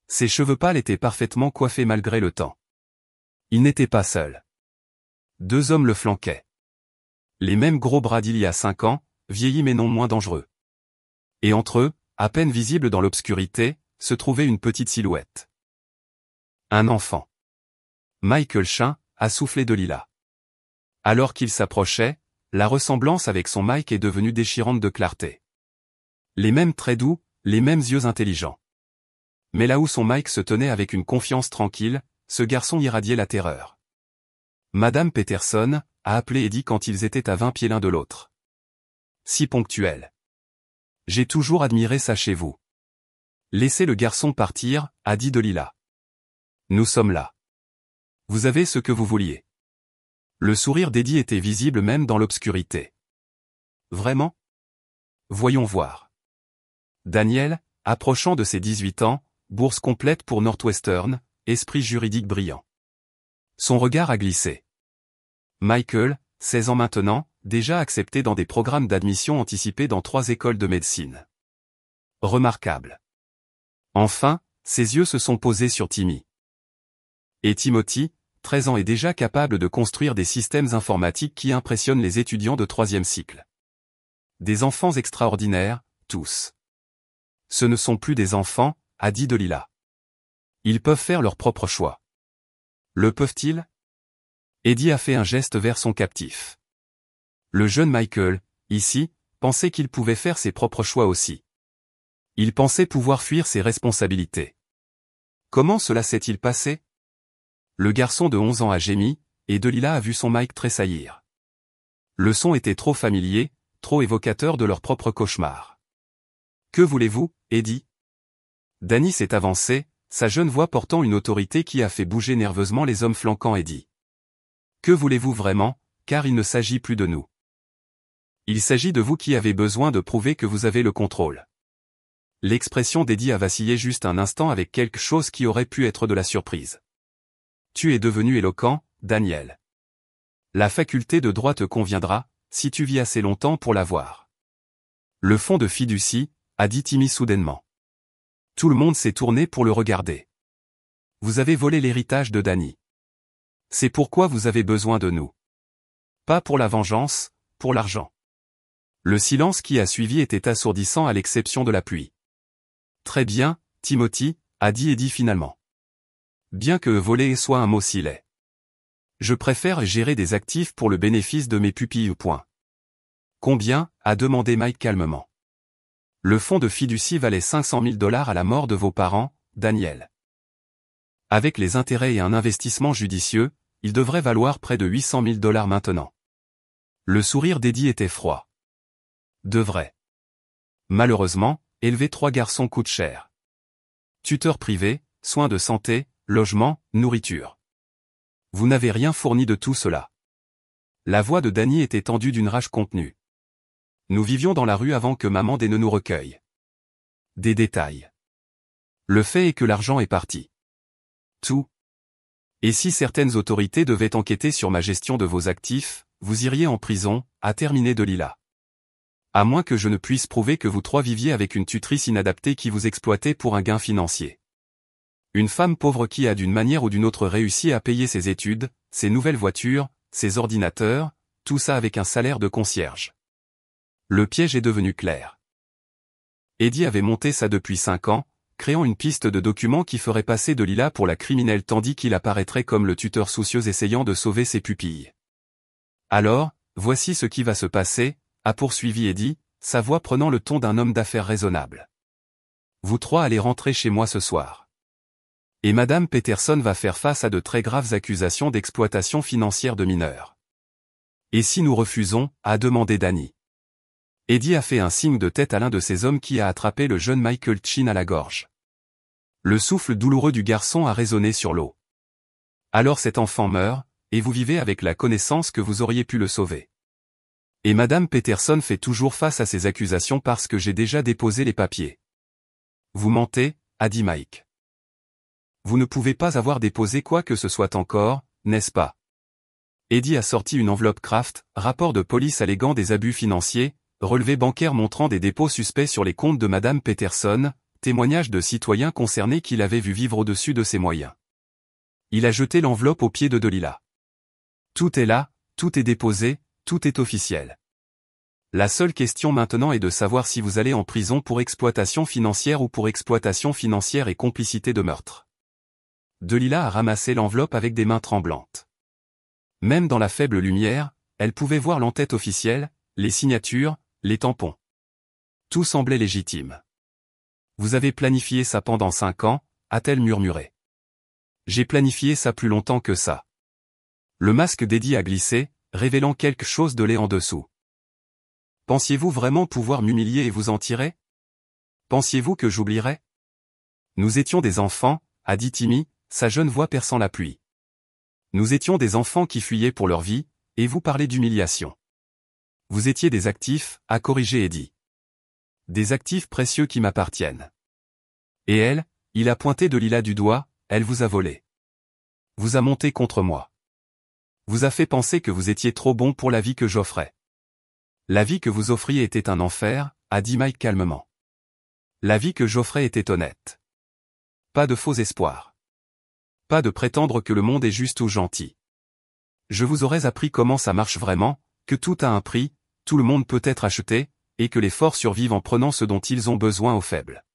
Ses cheveux pâles étaient parfaitement coiffés malgré le temps. Il n'était pas seul. 2 hommes le flanquaient. Les mêmes gros bras d'il y a 5 ans, vieillis mais non moins dangereux. Et entre eux, à peine visible dans l'obscurité, se trouvait une petite silhouette. Un enfant. Michael Chin, a soufflé Delilah. Alors qu'il s'approchait, la ressemblance avec son Mike est devenue déchirante de clarté. Les mêmes traits doux, les mêmes yeux intelligents. Mais là où son Mike se tenait avec une confiance tranquille, ce garçon irradiait la terreur. Madame Peterson a appelé Eddie quand ils étaient à 20 pieds l'un de l'autre. Si ponctuel. J'ai toujours admiré ça chez vous. Laissez le garçon partir, a dit Delilah. Nous sommes là. Vous avez ce que vous vouliez. Le sourire d'Eddie était visible même dans l'obscurité. Vraiment? Voyons voir. Daniel, approchant de ses 18 ans, bourse complète pour Northwestern, esprit juridique brillant. Son regard a glissé. Michael, 16 ans maintenant, déjà accepté dans des programmes d'admission anticipés dans 3 écoles de médecine. Remarquable. Enfin, ses yeux se sont posés sur Timmy. Et Timothy, 13 ans et déjà capable de construire des systèmes informatiques qui impressionnent les étudiants de 3e cycle. Des enfants extraordinaires, tous. Ce ne sont plus des enfants, a dit Delilah. Ils peuvent faire leur propre choix. Le peuvent-ils? Eddie a fait un geste vers son captif. Le jeune Michael, ici, pensait qu'il pouvait faire ses propres choix aussi. Il pensait pouvoir fuir ses responsabilités. Comment cela s'est-il passé? Le garçon de 11 ans a gémi, et Delilah a vu son Mike tressaillir. Le son était trop familier, trop évocateur de leur propre cauchemar. Que voulez-vous, Eddie? Danny s'est avancé, sa jeune voix portant une autorité qui a fait bouger nerveusement les hommes flanquant Eddie. Que voulez-vous vraiment, car il ne s'agit plus de nous. Il s'agit de vous qui avez besoin de prouver que vous avez le contrôle. L'expression d'Eddie a vacillé juste un instant avec quelque chose qui aurait pu être de la surprise. Tu es devenu éloquent, Daniel. La faculté de droit te conviendra, si tu vis assez longtemps pour l'avoir. Le fonds de fiducie, a dit Timmy soudainement. Tout le monde s'est tourné pour le regarder. Vous avez volé l'héritage de Danny. C'est pourquoi vous avez besoin de nous. Pas pour la vengeance, pour l'argent. Le silence qui a suivi était assourdissant à l'exception de la pluie. Très bien, Timothy, a dit Eddie finalement. Bien que voler soit un mot si laid. Je préfère gérer des actifs pour le bénéfice de mes pupilles. Combien, a demandé Mike calmement. Le fonds de fiducie valait 500 000 $ à la mort de vos parents, Daniel. Avec les intérêts et un investissement judicieux, il devrait valoir près de 800 000 $ maintenant. Le sourire d'Eddie était froid. Devrait. Malheureusement, élever 3 garçons coûte cher. Tuteur privé, soins de santé, logement, nourriture. Vous n'avez rien fourni de tout cela. La voix de Danny était tendue d'une rage contenue. Nous vivions dans la rue avant que maman ne nous recueille. Des détails. Le fait est que l'argent est parti. Tout. Et si certaines autorités devaient enquêter sur ma gestion de vos actifs, vous iriez en prison, a terminé Delilah. À moins que je ne puisse prouver que vous trois viviez avec une tutrice inadaptée qui vous exploitait pour un gain financier. Une femme pauvre qui a d'une manière ou d'une autre réussi à payer ses études, ses nouvelles voitures, ses ordinateurs, tout ça avec un salaire de concierge. Le piège est devenu clair. Eddie avait monté ça depuis 5 ans, créant une piste de documents qui ferait passer Delilah pour la criminelle tandis qu'il apparaîtrait comme le tuteur soucieux essayant de sauver ses pupilles. Alors, voici ce qui va se passer, a poursuivi Eddie, sa voix prenant le ton d'un homme d'affaires raisonnable. Vous trois allez rentrer chez moi ce soir. Et Madame Peterson va faire face à de très graves accusations d'exploitation financière de mineurs. Et si nous refusons, a demandé Danny. Eddie a fait un signe de tête à l'un de ces hommes qui a attrapé le jeune Michael Chin à la gorge. Le souffle douloureux du garçon a résonné sur l'eau. Alors cet enfant meurt, et vous vivez avec la connaissance que vous auriez pu le sauver. Et Madame Peterson fait toujours face à ces accusations parce que j'ai déjà déposé les papiers. Vous mentez, a dit Mike. Vous ne pouvez pas avoir déposé quoi que ce soit encore, n'est-ce pas? Eddie a sorti une enveloppe Kraft, rapport de police alléguant des abus financiers, relevé bancaire montrant des dépôts suspects sur les comptes de Madame Peterson, témoignage de citoyens concernés qu'il avait vu vivre au-dessus de ses moyens. Il a jeté l'enveloppe aux pieds de Delilah. Tout est là, tout est déposé, tout est officiel. La seule question maintenant est de savoir si vous allez en prison pour exploitation financière ou pour exploitation financière et complicité de meurtre. Delilah a ramassé l'enveloppe avec des mains tremblantes. Même dans la faible lumière, elle pouvait voir l'entête officielle, les signatures, les tampons. Tout semblait légitime. Vous avez planifié ça pendant 5 ans, a-t-elle murmuré. J'ai planifié ça plus longtemps que ça. Le masque d'Eddie a glissé, révélant quelque chose de laid en dessous. Pensiez-vous vraiment pouvoir m'humilier et vous en tirer? Pensiez-vous que j'oublierais? Nous étions des enfants, a dit Timmy, sa jeune voix perçant la pluie. Nous étions des enfants qui fuyaient pour leur vie, et vous parlez d'humiliation. Vous étiez des actifs, a corrigé Eddie. Des actifs précieux qui m'appartiennent. Et elle, il a pointé Delilah du doigt, elle vous a volé. Vous a monté contre moi. Vous a fait penser que vous étiez trop bon pour la vie que j'offrais. La vie que vous offriez était un enfer, a dit Mike calmement. La vie que j'offrais était honnête. Pas de faux espoirs. Pas de prétendre que le monde est juste ou gentil. Je vous aurais appris comment ça marche vraiment, que tout a un prix, tout le monde peut être acheté, et que les forts survivent en prenant ce dont ils ont besoin aux faibles.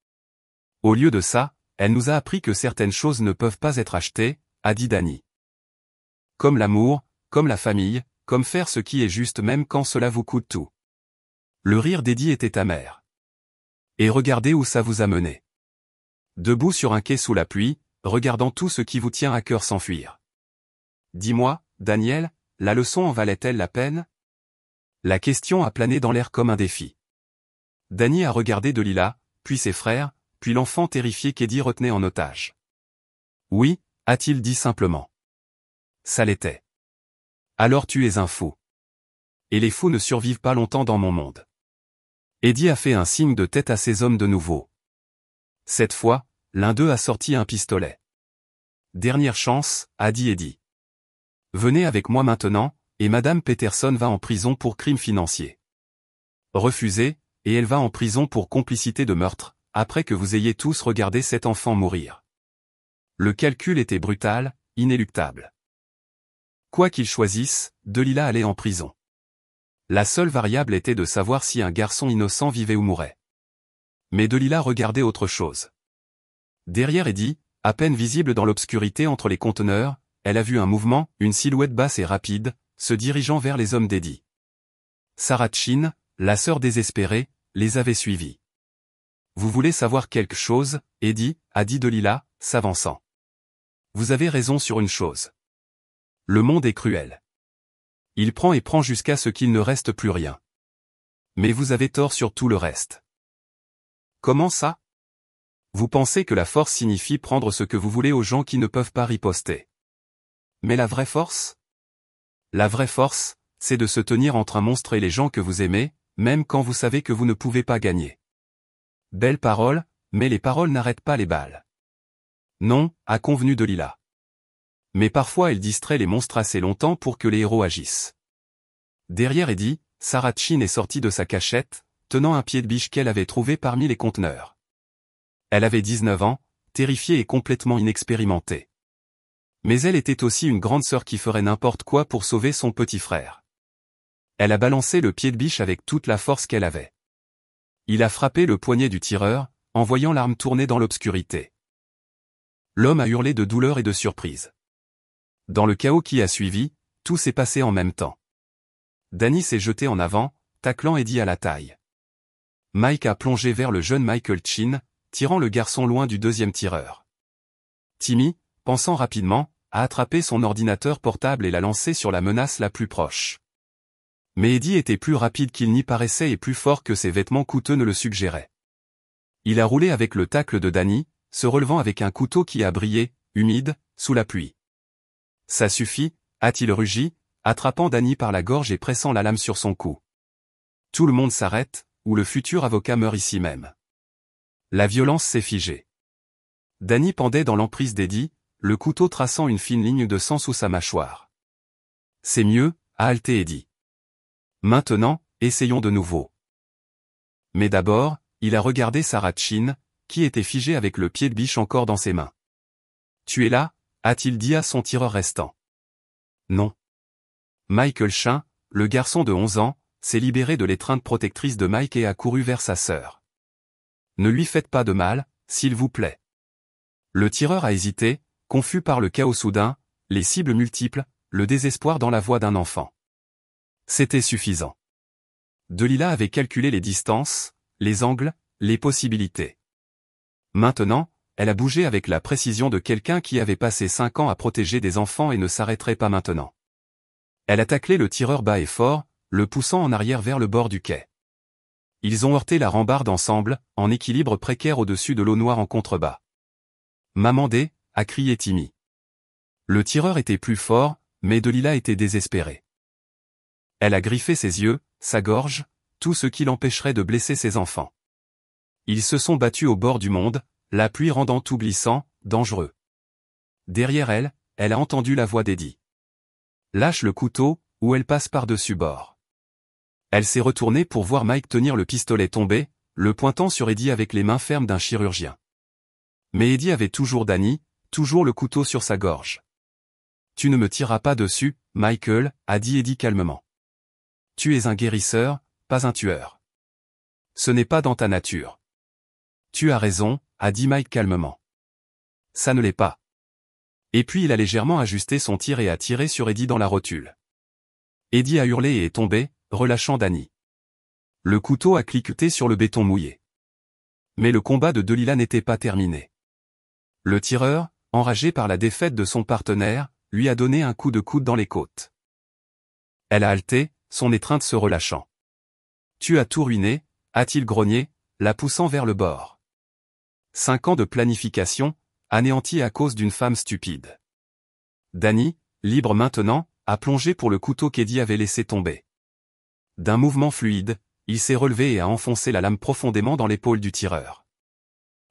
Au lieu de ça, elle nous a appris que certaines choses ne peuvent pas être achetées, a dit Danny. Comme l'amour, comme la famille, comme faire ce qui est juste même quand cela vous coûte tout. Le rire d'Eddie était amer. Et regardez où ça vous a mené. Debout sur un quai sous la pluie, regardant tout ce qui vous tient à cœur s'enfuir. Dis-moi, Daniel, la leçon en valait-elle la peine? La question a plané dans l'air comme un défi. Danny a regardé Delilah, puis ses frères, puis l'enfant terrifié qu'Eddie retenait en otage. Oui, a-t-il dit simplement. Ça l'était. Alors tu es un fou. Et les fous ne survivent pas longtemps dans mon monde. Eddie a fait un signe de tête à ses hommes de nouveau. Cette fois, l'un d'eux a sorti un pistolet. Dernière chance, a dit Eddie. Venez avec moi maintenant, et Madame Peterson va en prison pour crime financier. Refusé, et elle va en prison pour complicité de meurtre, après que vous ayez tous regardé cet enfant mourir. Le calcul était brutal, inéluctable. Quoi qu'il choisisse, Delilah allait en prison. La seule variable était de savoir si un garçon innocent vivait ou mourait. Mais Delilah regardait autre chose. Derrière Eddie, à peine visible dans l'obscurité entre les conteneurs, elle a vu un mouvement, une silhouette basse et rapide, se dirigeant vers les hommes d'Eddie. Sarah Chin, la sœur désespérée, les avait suivis. Vous voulez savoir quelque chose, Eddie, a dit Delilah, s'avançant. Vous avez raison sur une chose. Le monde est cruel. Il prend et prend jusqu'à ce qu'il ne reste plus rien. Mais vous avez tort sur tout le reste. Comment ça? Vous pensez que la force signifie prendre ce que vous voulez aux gens qui ne peuvent pas riposter. Mais la vraie force? La vraie force, c'est de se tenir entre un monstre et les gens que vous aimez, même quand vous savez que vous ne pouvez pas gagner. Belles paroles, mais les paroles n'arrêtent pas les balles. Non, a convenu Delilah. Mais parfois elle distrait les monstres assez longtemps pour que les héros agissent. Derrière Eddie, Sarah Chin est sortie de sa cachette, tenant un pied de biche qu'elle avait trouvé parmi les conteneurs. Elle avait 19 ans, terrifiée et complètement inexpérimentée. Mais elle était aussi une grande sœur qui ferait n'importe quoi pour sauver son petit frère. Elle a balancé le pied de biche avec toute la force qu'elle avait. Il a frappé le poignet du tireur, en voyant l'arme tourner dans l'obscurité. L'homme a hurlé de douleur et de surprise. Dans le chaos qui a suivi, tout s'est passé en même temps. Danny s'est jeté en avant, taclant Eddie à la taille. Mike a plongé vers le jeune Michael Chin, tirant le garçon loin du deuxième tireur. Timmy, pensant rapidement, a attrapé son ordinateur portable et l'a lancé sur la menace la plus proche. Mais Eddie était plus rapide qu'il n'y paraissait et plus fort que ses vêtements coûteux ne le suggéraient. Il a roulé avec le tacle de Danny, se relevant avec un couteau qui a brillé, humide, sous la pluie. Ça suffit, a-t-il rugi, attrapant Danny par la gorge et pressant la lame sur son cou. Tout le monde s'arrête, ou le futur avocat meurt ici même. La violence s'est figée. Danny pendait dans l'emprise d'Eddie, le couteau traçant une fine ligne de sang sous sa mâchoire. C'est mieux, a haleté Eddie. Maintenant, essayons de nouveau. Mais d'abord, il a regardé Sarah Chin, qui était figée avec le pied de biche encore dans ses mains. Tu es là, a-t-il dit à son tireur restant. Non. Michael Chin, le garçon de 11 ans, s'est libéré de l'étreinte protectrice de Mike et a couru vers sa sœur. Ne lui faites pas de mal, s'il vous plaît. Le tireur a hésité, confus par le chaos soudain, les cibles multiples, le désespoir dans la voix d'un enfant. C'était suffisant. Delilah avait calculé les distances, les angles, les possibilités. Maintenant, elle a bougé avec la précision de quelqu'un qui avait passé 5 ans à protéger des enfants et ne s'arrêterait pas maintenant. Elle a taclé le tireur bas et fort, le poussant en arrière vers le bord du quai. Ils ont heurté la rambarde ensemble, en équilibre précaire au-dessus de l'eau noire en contrebas. « Mamandé » a crié Timmy. Le tireur était plus fort, mais Delilah était désespérée. Elle a griffé ses yeux, sa gorge, tout ce qui l'empêcherait de blesser ses enfants. Ils se sont battus au bord du monde, la pluie rendant tout glissant, dangereux. Derrière elle, elle a entendu la voix d'Eddie. Lâche le couteau, ou elle passe par-dessus bord. Elle s'est retournée pour voir Mike tenir le pistolet tombé, le pointant sur Eddie avec les mains fermes d'un chirurgien. Mais Eddie avait toujours Danny, toujours le couteau sur sa gorge. Tu ne me tireras pas dessus, Michael, a dit Eddie calmement. Tu es un guérisseur, pas un tueur. Ce n'est pas dans ta nature. Tu as raison, a dit Mike calmement. Ça ne l'est pas. Et puis il a légèrement ajusté son tir et a tiré sur Eddie dans la rotule. Eddie a hurlé et est tombé, relâchant Danny. Le couteau a cliqueté sur le béton mouillé. Mais le combat de Delilah n'était pas terminé. Le tireur, enragé par la défaite de son partenaire, lui a donné un coup de coude dans les côtes. Elle a halté, son étreinte se relâchant. Tu as tout ruiné, a-t-il grogné, la poussant vers le bord. 5 ans de planification, anéantis à cause d'une femme stupide. Danny, libre maintenant, a plongé pour le couteau qu'Eddie avait laissé tomber. D'un mouvement fluide, il s'est relevé et a enfoncé la lame profondément dans l'épaule du tireur.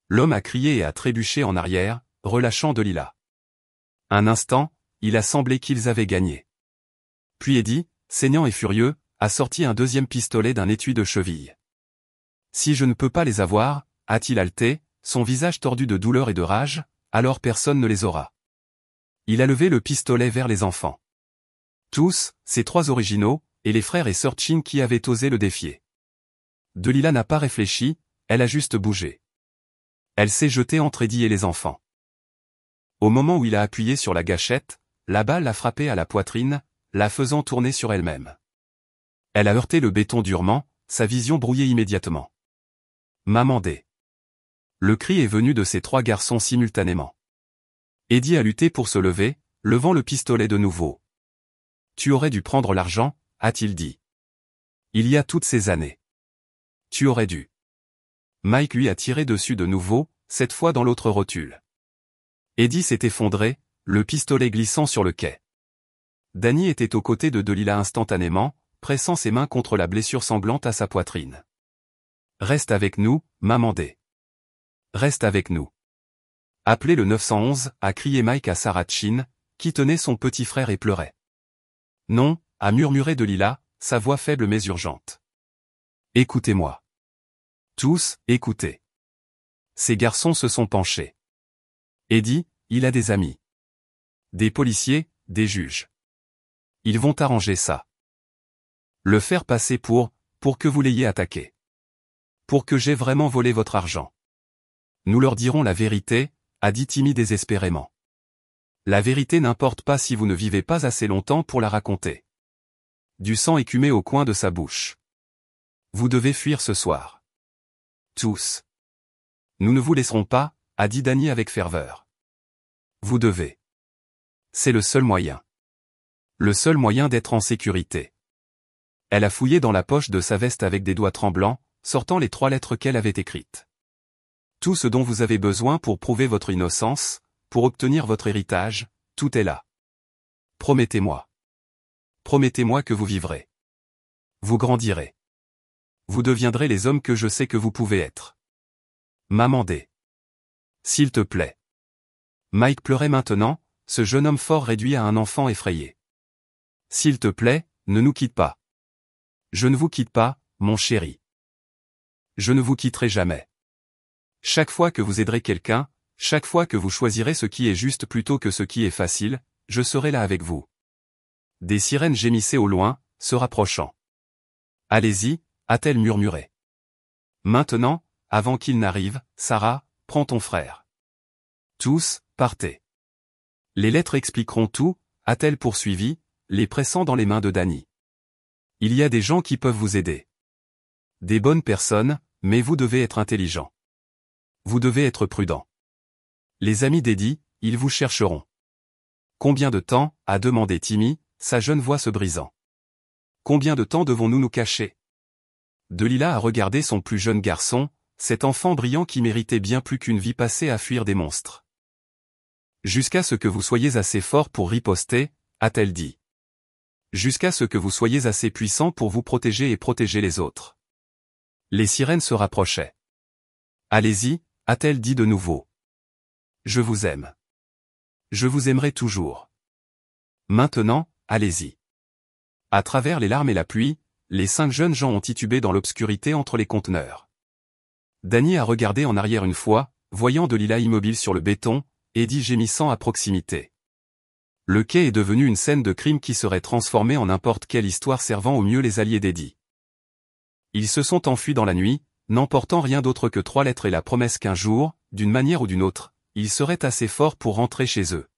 L'homme a crié et a trébuché en arrière, relâchant Delilah. Un instant, il a semblé qu'ils avaient gagné. Puis Eddie, saignant et furieux, a sorti un deuxième pistolet d'un étui de cheville. Si je ne peux pas les avoir, a-t-il haleté, son visage tordu de douleur et de rage, alors personne ne les aura. Il a levé le pistolet vers les enfants. Tous, ces trois originaux, et les frères et sœurs Chin qui avaient osé le défier. Delilah n'a pas réfléchi, elle a juste bougé. Elle s'est jetée entre Eddie et les enfants. Au moment où il a appuyé sur la gâchette, la balle l'a frappé à la poitrine, la faisant tourner sur elle-même. Elle a heurté le béton durement, sa vision brouillée immédiatement. Mamandé. Le cri est venu de ces trois garçons simultanément. Eddie a lutté pour se lever, levant le pistolet de nouveau. Tu aurais dû prendre l'argent, a-t-il dit. Il y a toutes ces années. Tu aurais dû. Mike lui a tiré dessus de nouveau, cette fois dans l'autre rotule. Eddie s'est effondré, le pistolet glissant sur le quai. Danny était aux côtés de Delilah instantanément, pressant ses mains contre la blessure sanglante à sa poitrine. Reste avec nous, Mamandé. Reste avec nous. Appelez le 911, a crié Mike à Sarah Chin, qui tenait son petit frère et pleurait. Non, a murmuré Delilah, sa voix faible mais urgente. Écoutez-moi. Tous, écoutez. Ces garçons se sont penchés. Eddie, il a des amis. Des policiers, des juges. Ils vont arranger ça. Le faire passer pour que vous l'ayez attaqué. Pour que j'ai vraiment volé votre argent. Nous leur dirons la vérité, a dit Timmy désespérément. La vérité n'importe pas si vous ne vivez pas assez longtemps pour la raconter. Du sang écumait au coin de sa bouche. Vous devez fuir ce soir. Tous. Nous ne vous laisserons pas, a dit Danny avec ferveur. Vous devez. C'est le seul moyen. Le seul moyen d'être en sécurité. Elle a fouillé dans la poche de sa veste avec des doigts tremblants, sortant les 3 lettres qu'elle avait écrites. Tout ce dont vous avez besoin pour prouver votre innocence, pour obtenir votre héritage, tout est là. Promettez-moi. Promettez-moi que vous vivrez. Vous grandirez. Vous deviendrez les hommes que je sais que vous pouvez être. Mamandé. S'il te plaît. Mike pleurait maintenant, ce jeune homme fort réduit à un enfant effrayé. S'il te plaît, ne nous quitte pas. Je ne vous quitte pas, mon chéri. Je ne vous quitterai jamais. Chaque fois que vous aiderez quelqu'un, chaque fois que vous choisirez ce qui est juste plutôt que ce qui est facile, je serai là avec vous. Des sirènes gémissaient au loin, se rapprochant. Allez-y, a-t-elle murmuré. Maintenant, avant qu'il n'arrive, Sarah, prends ton frère. Tous, partez. Les lettres expliqueront tout, a-t-elle poursuivi, les pressant dans les mains de Danny. Il y a des gens qui peuvent vous aider. Des bonnes personnes, mais vous devez être intelligent. Vous devez être prudent. Les amis d'Eddie, ils vous chercheront. Combien de temps, a demandé Timmy, sa jeune voix se brisant. Combien de temps devons-nous nous cacher? Delilah a regardé son plus jeune garçon, cet enfant brillant qui méritait bien plus qu'une vie passée à fuir des monstres. Jusqu'à ce que vous soyez assez fort pour riposter, a-t-elle dit. Jusqu'à ce que vous soyez assez puissant pour vous protéger et protéger les autres. Les sirènes se rapprochaient. Allez-y, a-t-elle dit de nouveau. Je vous aime. Je vous aimerai toujours. Maintenant, allez-y. À travers les larmes et la pluie, les 5 jeunes gens ont titubé dans l'obscurité entre les conteneurs. Danny a regardé en arrière une fois, voyant Delilah immobile sur le béton, Eddie gémissant à proximité. Le quai est devenu une scène de crime qui serait transformée en n'importe quelle histoire servant au mieux les alliés d'Eddie. Ils se sont enfuis dans la nuit, n'emportant rien d'autre que 3 lettres et la promesse qu'un jour, d'une manière ou d'une autre, ils seraient assez forts pour rentrer chez eux.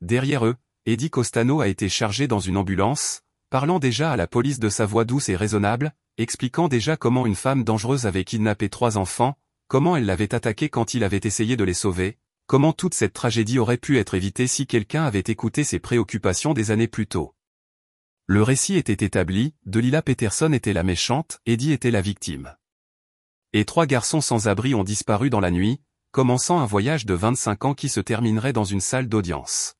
Derrière eux, Eddie Costano a été chargé dans une ambulance, parlant déjà à la police de sa voix douce et raisonnable, expliquant déjà comment une femme dangereuse avait kidnappé 3 enfants, comment elle l'avait attaqué quand il avait essayé de les sauver, comment toute cette tragédie aurait pu être évitée si quelqu'un avait écouté ses préoccupations des années plus tôt. Le récit était établi, Delilah Peterson était la méchante, Eddie était la victime. Et 3 garçons sans abri ont disparu dans la nuit, commençant un voyage de 25 ans qui se terminerait dans une salle d'audience.